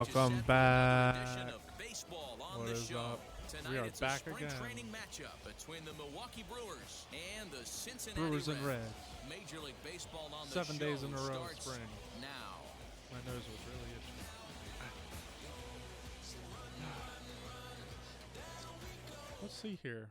Welcome back. What is up? We are back again. Training matchup between the Milwaukee Brewers and the Cincinnati Brewers and Reds. Major League Baseball on the 7 show days in a row. starts Spring. now. My nose was really itchy. Let's see here.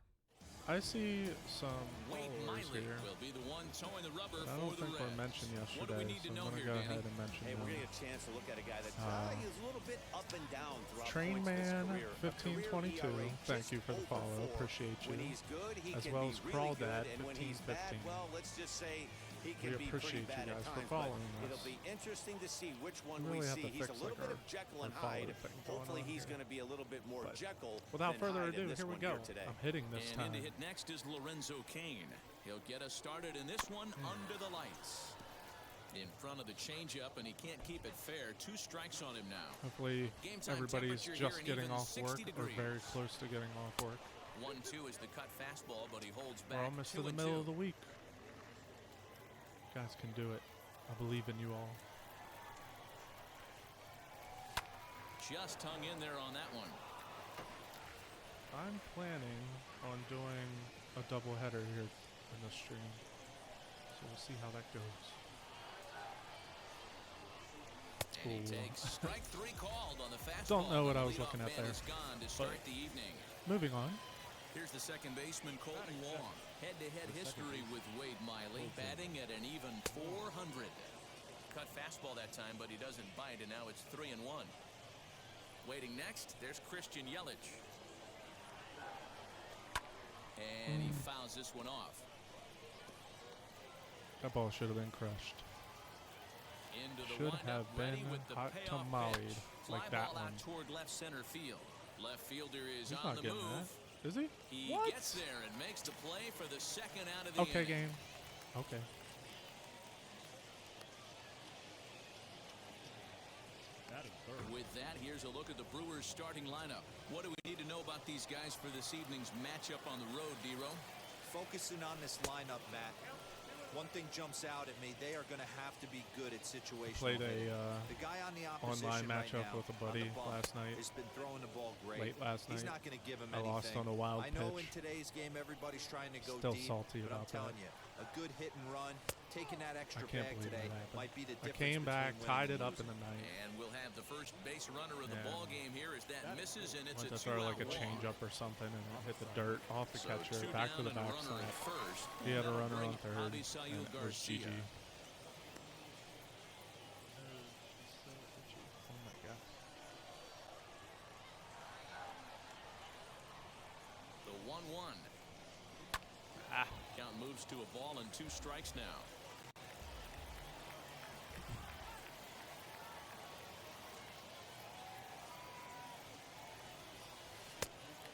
I see some followers here. Will be the one towing the rubber I don't for the think were Reds. mentioned yesterday, What do we need so to I'm know going to here, go Danny? ahead and mention Hey, them. we're going to get a chance to look at a guy that is a little bit up and down throughout Train points in his Man career. 1522, thank you for the follow. Appreciate you. When he's good, he As can well be as really Crawdad good, and when he's bad, 1515. well, let's just say he We can be pretty appreciate you bad guys at for times. following but us. it'll be interesting to see which one We we really have see. to He's fix, a little like, bit our- of Jekyll and our follow Hyde. thing going Hopefully, on he's here. going to be a little bit more But Jekyll without than further Hyde in ado, this here we one go. today. I'm hitting this And time. in to hit next is Lorenzo Kane. He'll get us started in this one under the lights. In front of the changeup, and he can't keep it fair. 2 strikes on him now. Hopefully Game time everybody's temperature just here in getting even off 60 work degrees. or very close to getting off work. 1-2 is the cut fastball, but he holds We're back. almost to 2 the and middle 2. of the week. You guys can do it. I believe in you all. Just hung in there on that one. I'm planning on doing a doubleheader here in the stream. So we'll see how that goes. And he Ooh. takes strike 3 called on the fastball. Don't know what I was The looking leadoff at man there. is gone to start the evening. Moving on. Here's the second baseman, Colton Wong. Head-to-head history with Wade Miley, batting at an even 400. Cut fastball that time, but he doesn't bite, and now it's 3-1. Waiting next, there's Christian Yelich. And he fouls this one off. That ball should have been crushed. Into the Should windup, have ready been with the hot payoff tamali'd pitch. Fly like that ball one. out toward left center field. Left fielder is He's on not the getting move. that. Is he? He What? gets there and makes the play for the second out of the Okay, inning. game. Okay. With that, here's a look at the Brewers starting lineup. What do we need to know about these guys for this evening's matchup on the road, D-Row? Focusing on this lineup, Matt. One thing jumps out at me. They are going to have to be good at situational Played hitting. a The guy on the opposition online right matchup now with a on buddy the bump last night. has been throwing the ball great. Late last He's night. not going to give him I anything. lost on a wild I know pitch. in today's game everybody's trying to go Still deep, salty but I'm about telling that. you, a good hit and run, taking that extra I can't bag believe today that happened. might be the I difference. came back, between tied winning it and up in the losing. ninth. And we'll have the first base runner of the Yeah. ball game here as that misses, and it's Went a to throw like a 2-out walk. changeup or something and it hit the dirt off the So catcher, 2 back to down the and a runner backside. at first. He had a That'll runner bring on third, Avisail and it was Garcia. GG. Oh my god. The 1-1. Count moves to a ball and 2 strikes now.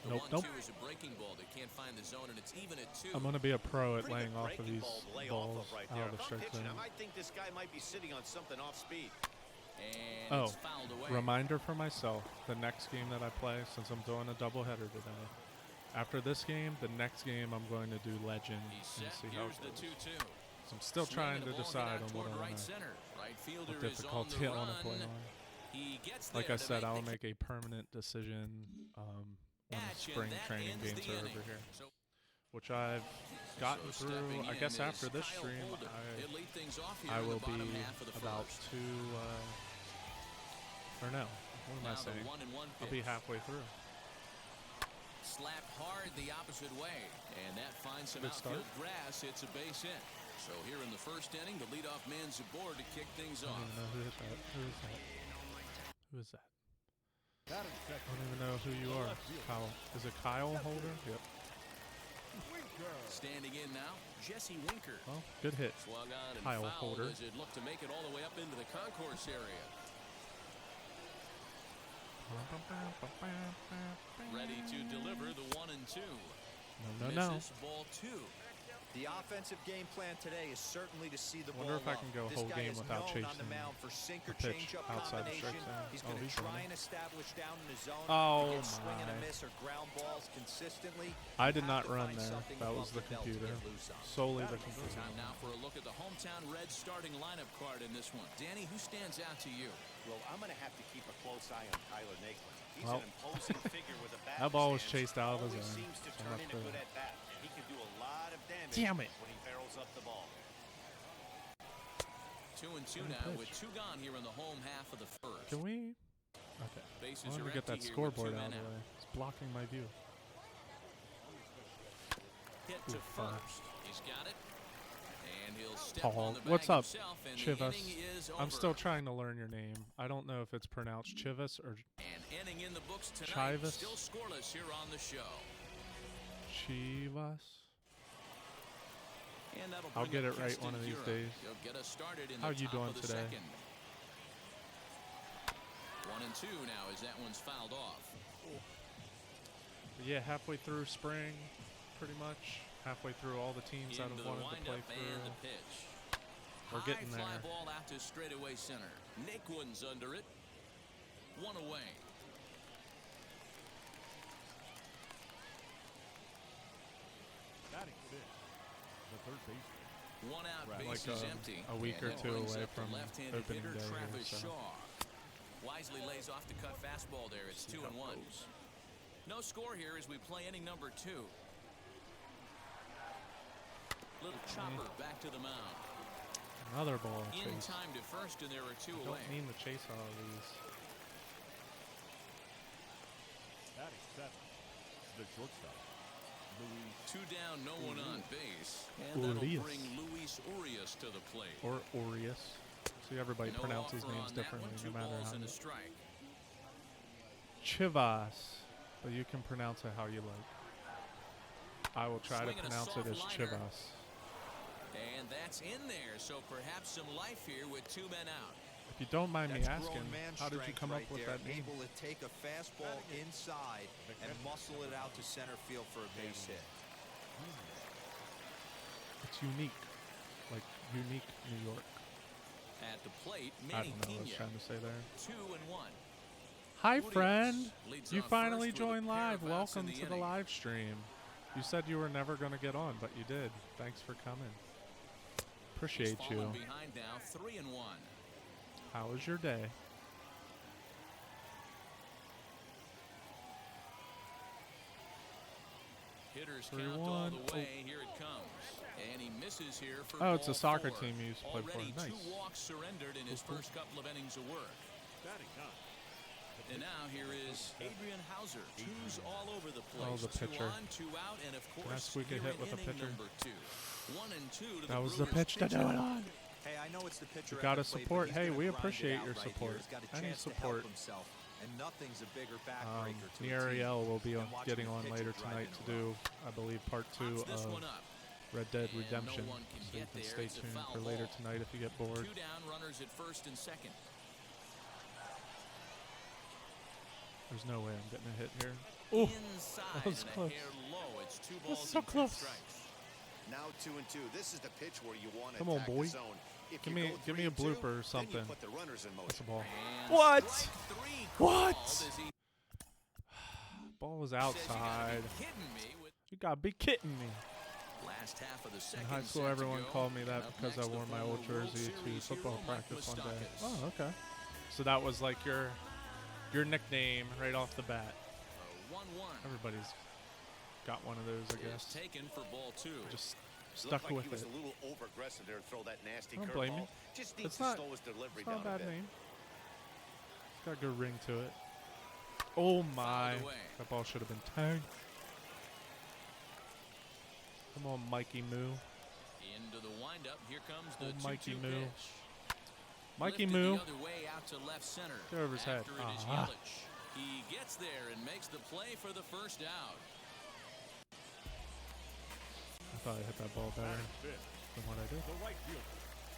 The Nope, 1-2 nope. is a breaking ball. They can't find the zone, and it's even at 2. I'm going to be a pro at Pretty laying good off of breaking these ball to lay balls off of right out there. of the If I'm strike pitching, I zone. might think this guy might be sitting on something off speed. And Oh, it's fouled away. reminder for myself, the next game that I play, since I'm doing a doubleheader today, after this game, the next game I'm going to do Legend He's and set. see how Here's it the goes. 2-2. So I'm still trying to decide on what I right want to, center. Right fielder what is on difficulty the I want to run. play on. He gets Like there I to said, I'll the make a permanent decision when the catch, and spring that training ends games the are inning. over here, So which I've gotten So through. stepping I in guess is after this Kyle stream, Holder. He'll lead things off here I in will the bottom be half of the about first. or no, what am Now I the saying? 1-1 I'll be pitch. halfway through. Slapped hard the opposite way, and that finds some Good outfield start. grass. It's a base hit. So here in the first inning, the leadoff man's aboard to kick things I don't off. even know who hit that. Who is that? Who is that? I don't even know who you are. Kyle. Is it Kyle Holder? Yep. Standing in now, Jesse Winker. Well, good hit. Swung on and Kyle fouled Holder. as it looked to make it all the way up into the concourse area. Ready to deliver the 1-2. No. Misses ball 2. The offensive game plan today is certainly to see the ball Wonder if I up. can go This whole guy game is without known on the chasing mound for sinker the pitch changeup outside the strike combination. zone. He's Oh, going to he's try running. and establish down in the zone. Oh, He gets swing and a my. miss or ground balls consistently. I did Have not to run find there. something That was above the belt to computer. get loose on. Solely the computer. Time now for a look at the hometown Reds starting lineup card in this one. Danny, who stands out to you? Well, I'm going to have to keep a close eye on Tyler Naquin. He's Well, an imposing figure with a bat. that ball was stance. chased out of the Always zone. seems to So I'm turn up into for good that. at bat, and he can do a lot of damage Damn it. when he barrels up the ball. 2-2 now with 2 gone here in the home half of the first. Can we? Okay. Bases I want are to get that empty here with scoreboard 2 out of men the out. way. It's blocking my view. Hit to Ooh, first. He's got it. And he'll step Paul, on the bag what's up, himself, and the Chivas? inning is I'm over. still trying to learn your name. I don't know if it's pronounced Chivas or And inning in the books tonight. Chivas. Still scoreless here on the show. Chivas. And that'll I'll bring get up it right Keston one of these Hiura. days. He'll get us started in How the you top doing of the today? second. 1-2 now as that one's fouled off. Yeah, halfway through spring, pretty much. Halfway through all the teams that Into have the wanted to play windup and the through. pitch. We're getting High fly there. ball out to straightaway center. Naquin's under it. 1 away. Batting fifth, the third baseman. 1 out, Right. base Like, is empty. a week And or that two brings away up the from left-handed opening hitter, day here, Travis so. Shaw. Wisely lays off the cut fastball there. It's 2-1. No score here as we play inning number 2. Little chopper back to the mound. Another ball In chase. time to first, and there are 2 I away. don't mean to chase all of these. Batting seventh, the shortstop, Luis. 2 down, no one on base. And that'll Urias. bring Luis Urias to the plate. Or Aureus. See, everybody No pronounces offer names on that differently, one. 2 no matter balls how and a you. strike. Chivas. But you can pronounce it how you like. I will try to Swinging a pronounce it soft as liner. Chivas. And that's in there, so perhaps some life here with 2 men out. If you don't mind me That's asking, grown man how did you strength come right up with there, that name? able to take a fastball inside and muscle it out to center field for a base hit. It's unique. Like, unique New York. At the plate, I Manny don't know what I was Pena. trying to say there. 2-1. Hi, Urias friend. leads You off finally first with a joined pair live. of outs in Welcome the to the inning. live stream. You said you were never going to get on, but you did. Thanks for coming. He's Appreciate you. fallen behind now, 3-1. How was your day? Hitters 3-1. count all the way. Here it comes. And he misses here for Oh, it's a ball soccer 4. team you used to play for. Already Nice. 2 walks surrendered in his Cool. first couple of innings of work. Batting ninth, And now here is Adrian Hauser. 2s all over the place. Oh, the 2 pitcher. on, 2 out, and of I course, squeak a here hit in with a inning pitcher? number 2. 1-2 to That was the Brewers pitch to do pitcher. it on. Hey, I know it's the pitcher. You at gotta the plate, but support. he's Hey, gonna we grind it appreciate out your right here. support. He's got a Any chance to support. help himself, and nothing's a bigger backbreaker to a Niariel team will be than watching getting the on pitcher later drive tonight in to a row. do, I believe, part 2 Pops this of one up. Red Dead And Redemption. no one can So you get can there. stay It's a tuned foul for later ball. tonight if you get bored. 2 down, runners at first and second. There's no way I'm getting a hit here. Oh, Inside that was and close. a hair low. It's 2 That's balls so and 2 close. strikes. Now 2-2. This is the pitch where you want to Come on, attack boy. the zone. If Give you me- go give me a 3-2, blooper or then something. you put the runners in That's motion. a ball. And What? strike 3 What? called as he Ball was says, "You gotta outside. be kidding me." With You gotta be kidding me. last half of the In second high school, set to everyone go. called me that Up because I next, the wore my former old World jersey to Series football hero, Mike practice one day. Moustakas. Oh, okay. So that was like your nickname right off the bat. 1-1 Everybody's got one of those, I is guess. taken for ball 2. Just Looked stuck like with he was it. a little over-aggressive there to throw that nasty I don't blame curveball. you. Just needs It's to not- slow his delivery It's not a down a bad bit. name. It's got a good ring to it. Oh my! Fouled away. That ball should have been tagged. Come on, Mikey Moo. Into the windup. Here comes the Oh, 2-2 Mikey Moo. pitch. Mikey Lifted Moo. the other way out to left center. Get over his head. After it is Ah. Yelich. He gets there and makes the play for the first out. I thought I hit that ball better batting fifth, than what I did. the right fielder.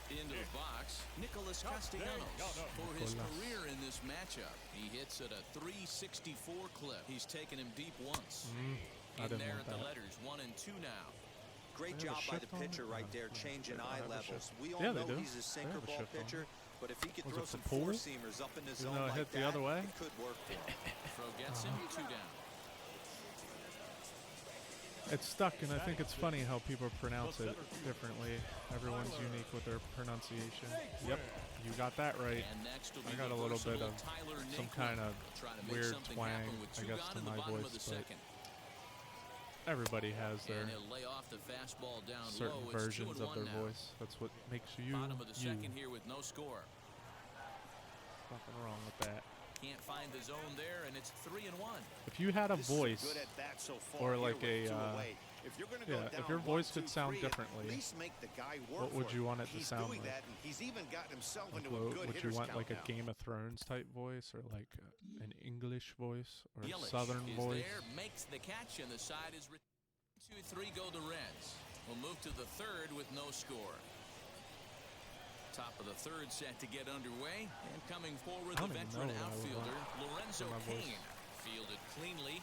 Into the box, Nicholas Castellanos. For his Nicolas. career in this matchup, he hits at a 364 clip. He's taken him deep once. I In didn't there want at the that. letters, 1 and 2 now. Great They have a job by the shift on pitcher it? right No, there, no, changing they don't eye have a levels. shift. We all Yeah, they know do. he's a They sinker have a ball shift on pitcher, it. but if he could Was throw it some the pool? four-seamers up in the Isn't zone it like hit that, the other way? it could work for him. Throw gets him, 2 down. It's stuck, and I think it's funny how people pronounce it differently. Everyone's unique with their pronunciation. Yep, you got that right. And next will I be got the a little bit versatile of Tyler some Naquin. kind of Trying to make weird something twang, happen with I 2 guess, gone to in the my bottom of voice, the but second. everybody has their And he'll lay off the fastball down certain low. It's versions 2-1 of their now. voice. That's what makes you Bottom of the you. second here with no score. Nothing wrong with that. Can't find the zone there, and it's 3-1. If you had a This is voice, good at bat so far or here like with a, 2 away. If you're going to go yeah, down if your voice 1, could 2, sound 3, differently, at least make the guy work what would for you want it to He's sound doing like? that, and he's even gotten himself Like, into a good would you hitter's want count like a now. Game of Thrones type voice, or like an English voice, or a Yelich Southern is voice? there, makes the catch, and the side is 2-3 go the Reds. We'll move to the third with no score. Top of the third set to get underway, and coming forward I the don't even veteran know what I would outfielder want Lorenzo for my voice. Cain. Fielded cleanly.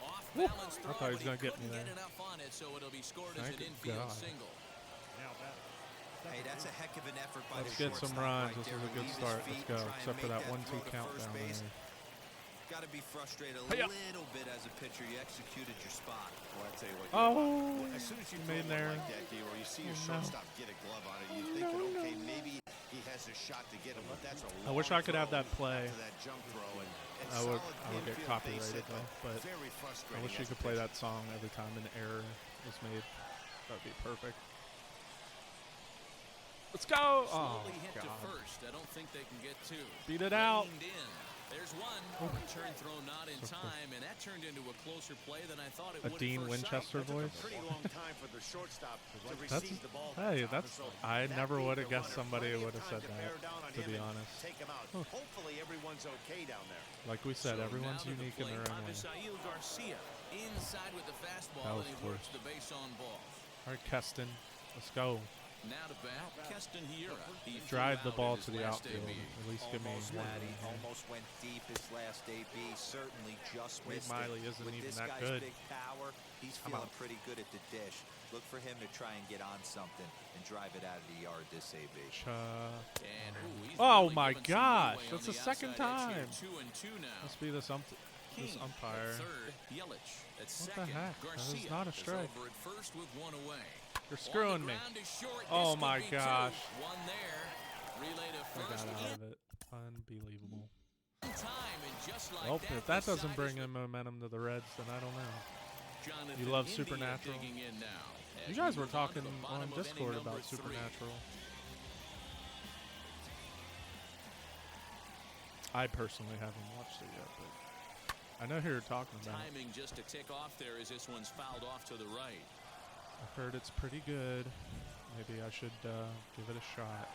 Off Woo! balance throw, I thought he was but gonna get me couldn't get there. enough on it, so it'll be scored as Thank an infield God. single. Now batting. Hey, that's a heck of an effort by Let's the get some shortstop runs. right This there is a to good leave his start. feet Let's and go. try and Except for make that 1-2 throw to count first down base. there. Got to be frustrated a Hey-ya. little bit as a pitcher. You executed your spot. Well, I tell you what, Oh, as soon as you he throw made one there. like that, D, or you see your Oh, no. shortstop get a glove on it, you're thinking, okay, maybe he has a shot to get him, but that's a I wish long I could have throw that play. after that jump throw, and I would solid get infield copyrighted base hit, though, but very I frustrating wish you as a could play pitcher. that song every time an error was made. That would be perfect. Let's go! Oh, Slowly hit to God. first. I don't think they can get 2. Beat it out. Reined in. There's one. Return throw not in time, and that turned into a closer play than I thought it A would. Dean at first Winchester sight. voice. Pretty long time for the shortstop to That's, receive the ball. hey, Tom, that's, so I that never beat would the have guessed runner. somebody Plenty would of have time said to bear that, down on to him be and honest. Take him out. Hopefully everyone's okay down there. Like we said, So everyone's now to the unique in their plate, own way. Avisail Garcia inside with the That fastball, was and he close. works the base on ball. All right, Keston, let's go. Now to bat, Keston Hiura. He Drive flew the out ball in his to the last outfield. AB. At least give me Almost one. had, he run here. almost went deep his last AB. Certainly just Wade missed Miley it. isn't With even this that guy's good. big power, he's Come feeling on. pretty good at the dish. Look for him to try and get on something and drive it out of the yard this AB. And, he's Oh really my given some gosh, leeway that's on the the second outside edge here. time. 2-2 now. Must be this King umpire. at third, Yelich at What the second. heck? That is Garcia not a is strike. over at first with 1 away. You're screwing me. On the ground is short. Oh This could my be 2. gosh. 1 there. Relay to I first. got out of it. Unbelievable. In time, and just like Well, that, if that the doesn't side bring is in momentum to the Reds, then I don't know. Jonathan You love India Supernatural? digging in now as You guys we were move on to talking the on bottom of inning Discord number about 3. Supernatural. I personally haven't watched it yet, but I know who you're talking about. Timing just to tick off there as this one's fouled off to the right. I've heard it's pretty good. Maybe I should give it a shot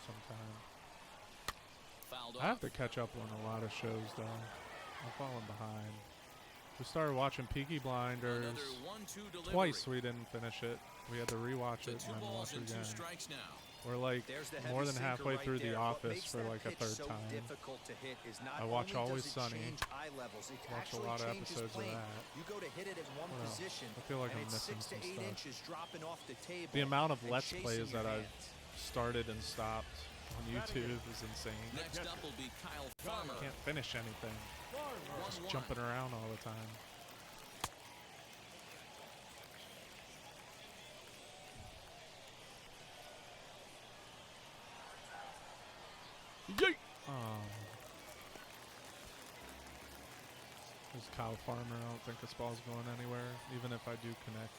sometime. Fouled I off. have to catch up on a lot of shows, though. I'm falling behind. We started watching Peaky Blinders. Another 1-2 delivery. Twice we didn't finish it. We had to rewatch To it 2 and then balls watch it and 2 again. strikes now. We're like There's the more heavy than sinker halfway right through The there. What Office makes for that like a pitch third so time. difficult to hit is not I watch only Always does it Sunny. change eye levels, it Watch a actually lot of changes episodes of plane. that. You go to hit it in one What else? position, I feel like and I'm it's missing 6 to some 8 stuff. inches dropping off the table. The amount of and Let's chasing Plays your that I've hands. started and stopped on YouTube is insane. Next up will be Kyle Farmer. Can't finish anything. Just 1-1. jumping around all the time. Yeet! Oh. There's Kyle Farmer. I don't think this ball's going anywhere, even if I do connect.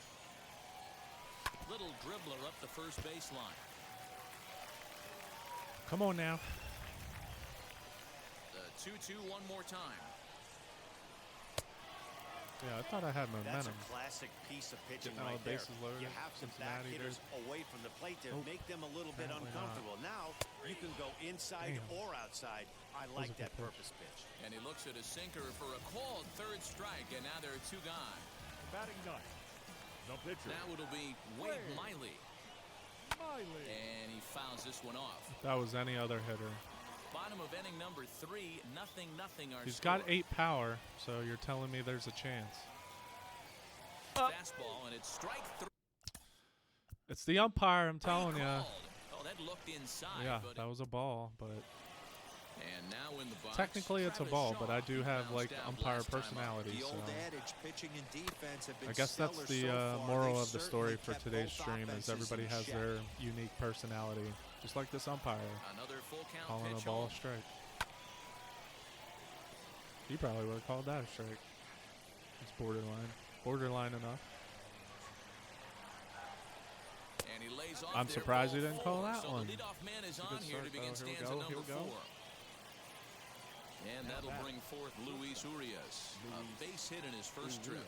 Little dribbler up the first baseline. Come on now. The 2-2 one more time. Yeah, I thought I had That's momentum. a classic piece of pitching Getting all right the there. bases loaded. You have some back Cincinnati hitters away from the plate to Nope. make them a little bit Apparently not. uncomfortable. Now you can go inside Damn. or outside. I a like good that pitch. purpose pitch. And he looks at a sinker for a called third strike, and now there are 2 gone. Batting ninth, the pitcher. Now it'll be Wade Wade Miley, Miley. and he fouls this one off. If that was any other hitter. Bottom of inning number 3, 0-0 our He's score. got 8 power, so you're telling me there's a chance. Fastball, and it's strike 3. It's the umpire, I'm telling you. Oh, that looked inside. Yeah, but that was a ball, but and now in the box, technically it's a Travis ball, Shaw but I do have like bounced out umpire last time up. personality, The so old adage, pitching and defense have been I guess that's stellar the so far. moral They've of the story certainly for kept today's both stream is offenses everybody in has check. their unique personality, just like this umpire Another full count calling a pitch ball a home. strike. He probably would have called that a strike. It's borderline enough. And he lays off I'm there, surprised he ball didn't call four. that So one. the leadoff man is It's a on good here to start, begin though. Here we stanza go, number here we go. 4. And that'll bring forth Luis Urias. A base hit in his first trip.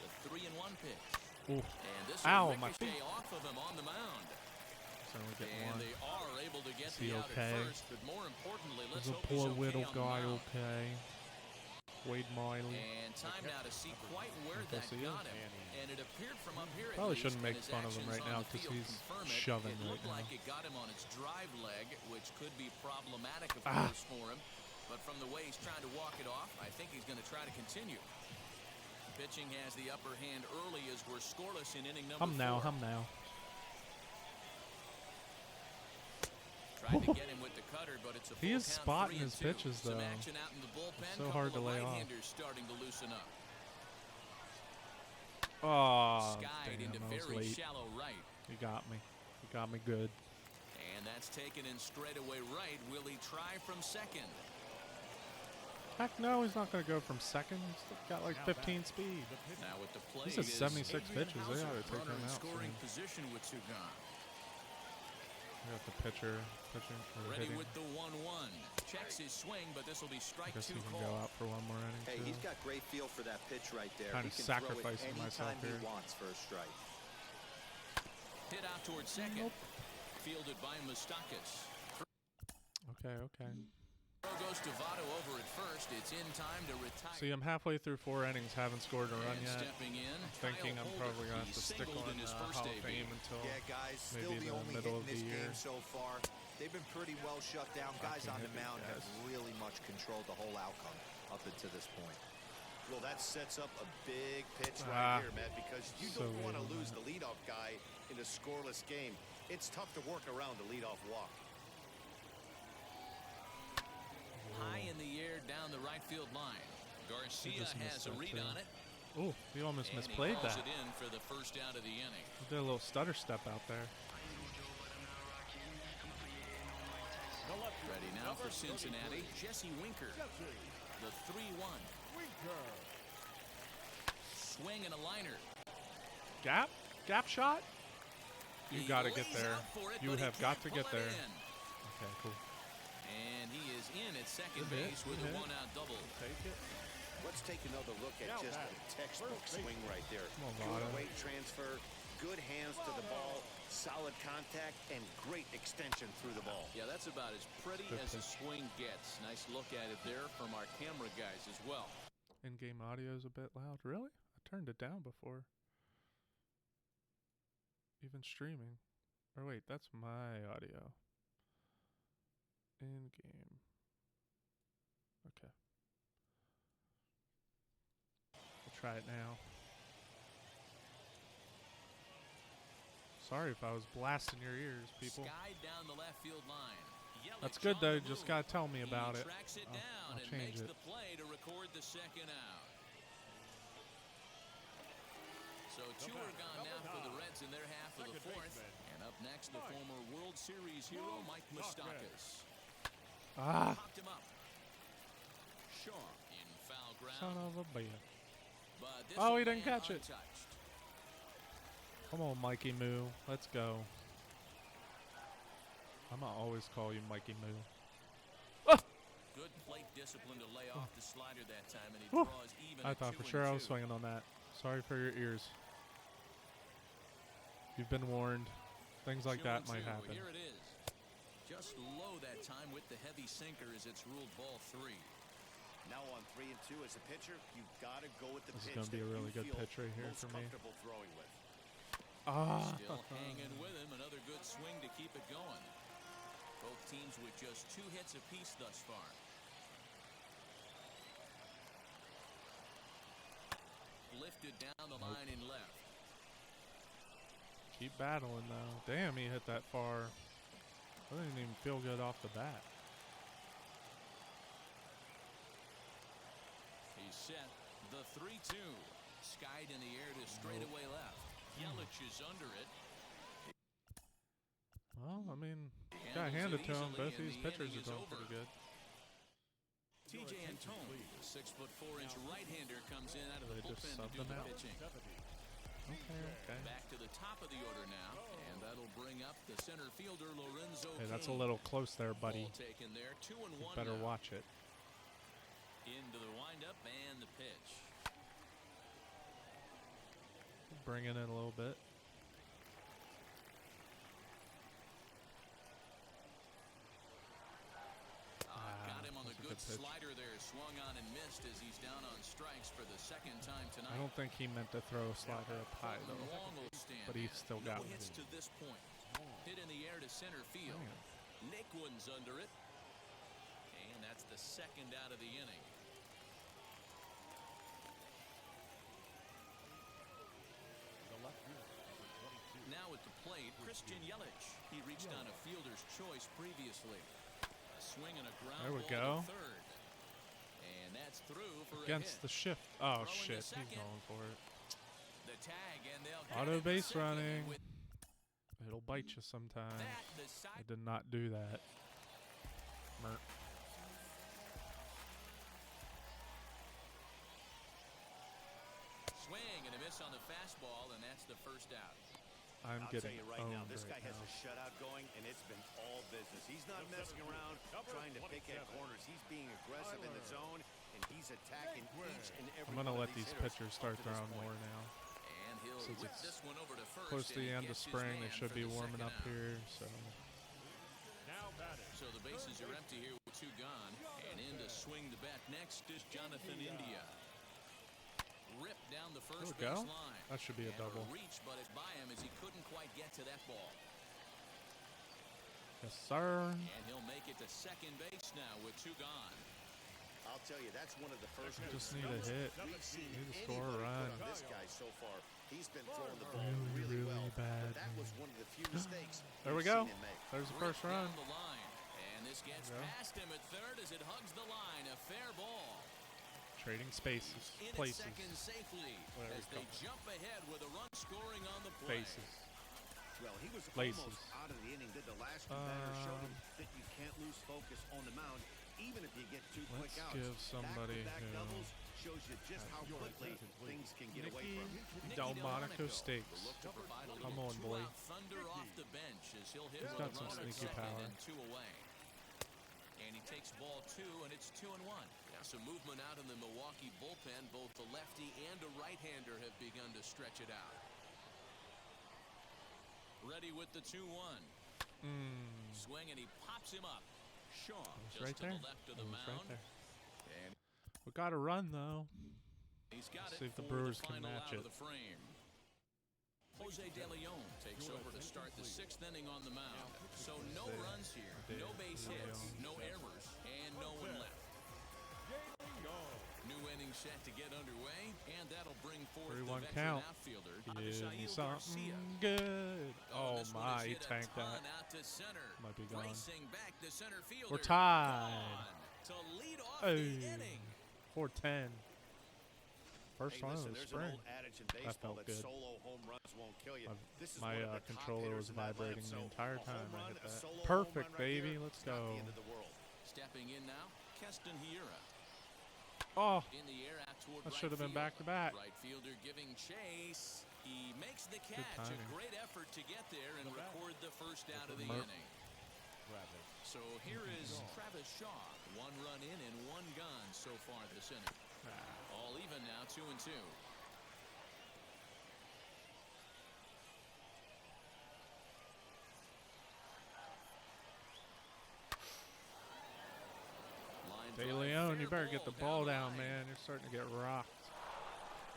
The 3-1 pitch. Ooh. And this Ow, will my ricochet feet. off of him on the mound. So we get And one. they are able to get Is he the out okay? at first, but more importantly, let's Is a hope he's poor okay little on the guy mound. okay? Wade Miley. And time now to see quite where I guess that he got is. him. And it appeared from up here at Probably least, shouldn't and make his fun of him actions right on now the 'cause field he's confirm it. shoving It right looked like now. it got him on its drive leg, which could be problematic, of Ah. course, for him. But from the way he's trying to walk it off, I think he's going to try to continue. Pitching has the upper hand early as we're scoreless in inning number 4. Hum now. Tried to get him with the cutter, but it's a full He is count, spotting 3-2. his pitches, Some though. action out in the bullpen. So hard to lay off. Right-handers starting to loosen up. Oh, Skied damn, into I was very late. shallow right. He got me. He got me good. And that's taken in straightaway right. Will he try from second? Heck no, he's not going to go from second. He's got like 15 speed. Now with the plate He's at is 76 Adrian pitches. They Hauser, ought to take runner him in out scoring soon. position with Sugan. We got the pitching or Ready hitting. with the 1-1. Checks his swing, but this will be I strike guess 2 he can call. go out for one more inning. Hey, too. he's got great feel for that pitch right there. Kinda He can throw it sacrificing myself anytime he here. wants for a strike. Hit out towards second. Fielded by Moustakas. Okay. Throw goes to Votto over at first. It's in time to retire. See, I'm halfway through 4 innings, haven't scored a run And yet. stepping in, Thinking Kyle I'm Holder. probably going to have He to stick singled on in his first Hall of debut. Fame until Yeah, guys, still maybe the the only hit middle in of this the year. game so far. They've been pretty well shut down. Guys can on hit the these mound have guys. really much controlled the whole outcome up until this point. Well, that sets up a big pitch Ah. right here, Matt, because you So don't want to late on lose that. the leadoff guy in a scoreless game. It's tough to work around the leadoff walk. High in the air down the right field line. Garcia just missed has a that, read too. on it. Oh, he almost And misplayed he hauls that. it in for the first out of the inning. He did a little stutter step out there. Ready now for Cincinnati, Jesse Winker. Jesse The 3-1. Winker. Swing and a liner. Gap shot? You He got to get lays there. out for it, You but he have got can't to get pull it there. in. Okay, cool. And he is in at second Good hit, base with good a hit. one-out double. Take it. Let's take another look at Now just back. a textbook First swing right there. Come on, Good Votto. weight transfer, good hands to the ball, solid contact, and great extension through the ball. Yeah, that's about as pretty Good as a pitch. swing gets. Nice look at it there from our camera guys as well. In-game audio is a bit loud. Really? I turned it down before. Even streaming. Or wait, that's my audio. In-game. Okay. We'll try it now. Sorry if I was blasting your ears, people. Skied down the left field line. Yelich That's good on though. the Just move. gotta tell me about He it. tracks it I'll down and change makes it. the play to record the second out. So two are gone now for the Reds in their half of the Second fourth. baseman. And up next, the former World Series hero, Mike Moustakas. Ah, Popped him up. Shaw in foul ground. son of a bitch. But this Oh, will he didn't land catch it. untouched. Come on, Mikey Moo. Let's go. I'm gonna always call you Mikey Moo. Good plate discipline to lay off the slider that time, and he Whew. draws even I at thought for 2-2. sure I was swinging on that. Sorry for your ears. You've been warned. Things like that might 2-2. happen. Here it is. Just low that time with the heavy sinker as it's ruled ball 3. Now on 3-2 as a pitcher, you've got to go with the This is pitch gonna be a that really you good feel pitch right here most for me. comfortable throwing with. Ah, Still hanging with him. Another good swing to keep it going. Both teams with just 2 hits apiece thus far. Lifted down the line in left. Keep battling, though. Damn, he hit that far. I didn't even feel good off the bat. He's set. The 3-2. Skied in the air to straightaway left. Yelich is under it. Well, I mean, gotta hand it to him. Both these pitchers are doing pretty good. TJ Antone, the 6'4" right-hander, comes in out of the They just bullpen to subbed do him the out. pitching. Okay. Back to the top of the order now, and that'll bring up the center fielder Lorenzo. Hey, that's a Cain. little close there, buddy. Ball taken there, 2-1 Better now. watch it. Into the windup and the pitch. Bring it in a little bit. Got him on the that's a good good pitch. slider there. Swung on and missed as he's down on strikes for the second time tonight. I don't think he meant to throw a slider up high, Colton though. Wong will stand But he in. still No got it. hits to this point. Hit in the air to center field. Naquin's under it. And that's the second out of the inning. Now at the plate, Christian Yelich. He reached on a fielder's choice previously. A swing and a ground There we ball go. to third. And that's through for Against a the hit. shift. Oh, Throwing to shit. He's second. going for it. The tag, and they'll get Auto him to base second running. with It'll bite you sometimes. that, the I side did not do that. Merc. swing and a miss on the fastball, and that's the first out. I'm I'll tell getting you right now, owned this guy right has now. a shutout going, and it's been all business. He's not messing around trying to pick at corners. He's being aggressive in the zone, and he's attacking each and every I'm going to one let of these hitters pitchers up start to this throwing point. more now. And he'll Since whip it's this one over to first. Close to the and he end of gets his spring, they man should for be the warming second up out. here, so Now batting. So the bases are empty here with two gone. And in to swing the bat next is Jonathan India. Ripped down the first There we base go. line. That should be a And double. reach, but it's by him as he couldn't quite get to that ball. yes, sir. And he'll make it to second base now with two gone. I'll tell you, that's one of the first Just need a hit. we've seen Need to score a anybody run. put on this guy so far. He's been throwing the ball Really, really well, really bad. but that was one of the few mistakes There we we've go. seen him make. There's the first Ripped run. down the line. And this gets There we go. past him at third as it hugs the line. A fair ball. Trading spaces, In at places, second safely There we as they go. jump ahead with a run scoring on the play. faces. Well, he was Places. almost out of the inning. Did the last two batters showed him that you can't lose focus on the mound, even if you get two quick Let's outs. give somebody Back-to-back who doubles shows you just how quickly things can get away Nicky from you. Nicky Delmonico will Steaks. look to provide a Come little on, boy. two-out thunder off the bench as he'll hit He's with a got some runner at sneaky second power. and two away. And he takes ball two, and it's 2-1. Now some movement out in the Milwaukee bullpen. Both the lefty and a right-hander have begun to stretch it out. Ready with the 2-1. Swing, and he pops him up. Shaw just Right to there. the left of the It was mound. right there. And We got to run though. he's got Let's it see if the for Brewers the can final match out of it. the frame. Jose De Leon takes over to start the sixth inning on the mound. So no runs here, no base hits, no errors, and no one left. New inning set to get underway, and that'll bring forth the 3-1 veteran count. outfielder, Give me Avisail Garcia. something good. Oh this one my, is he hit a tanked ton that. out to center. Might be gone. Racing back to center fielder. We're tied. Gone to lead off Oh, the inning. 4-10. First Hey, one listen, of the there's spring. an old adage in baseball felt that good. solo home runs won't kill you. This is My one of the top controller hitters was in that vibrating lineup. the So, entire a home time I run, hit a that. solo home Perfect, run right baby. there, Let's it's not go. the end of the world. Stepping in now, Keston Hiura. Oh, In the air out toward that right should have been field. back to back. Right fielder giving chase. He makes the catch. A timing. great effort to get there and record the first out of the Merc. inning. So here is Travis Shaw. One run in and one gone so far this inning. All even now, 2-2. Line De drive, Leon, you fair better get the ball ball down, the line. man. You're starting to get rocked.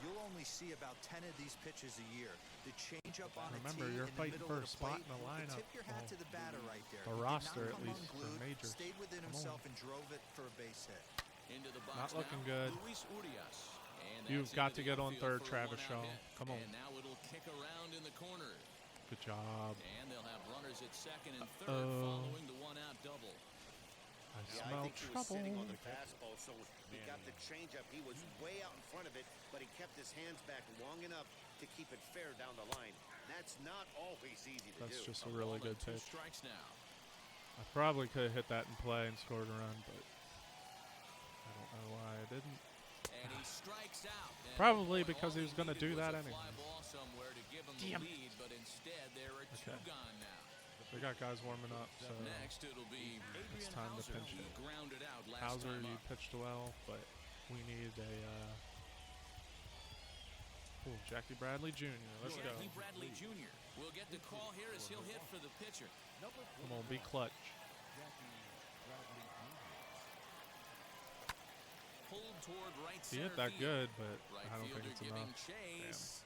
You'll only see about 10 of these pitches a year. The changeup on Remember, a tee you're in the fighting middle for of a the spot plate. in the lineup. Tip your hat Oh, to the batter right there. the He did roster, not at come least, for unglued, majors. Stayed within Come himself on. and drove it for a base hit. Into the box Not looking now, good. Luis Urias. And You've that's got into to the get on outfield third, for a Travis one-out Shaw. hit. Come on. And now it'll kick around in the corner. Good job. And they'll have runners at second and third following the one-out double. I Yeah, smell I think he was sitting on trouble. the fastball, so he got the changeup. He was way out in front of it, but he kept his hands back long enough to keep it fair down the line. That's not always easy to do. That's just a really good Two pitch. strikes now. I probably could have hit that in play and scored a run, but I don't know why I didn't. And he strikes out. And Probably boy, because all he was gonna needed do was that a anyway. fly ball somewhere to give him Damn. the lead, but instead there are two Okay. gone now. We got guys warming up, so Next, it'll be Adrian time to Hauser. pinch He it. grounded out last Hauser, time you up. pitched well, but we need a Jackie Bradley Jr. Let's go. Jackie Bradley Jr. will get the call here as he'll hit for the pitcher. Come on, be clutch. Pulled toward right He center hit that field. good, but Right I don't think fielder it's giving enough. chase.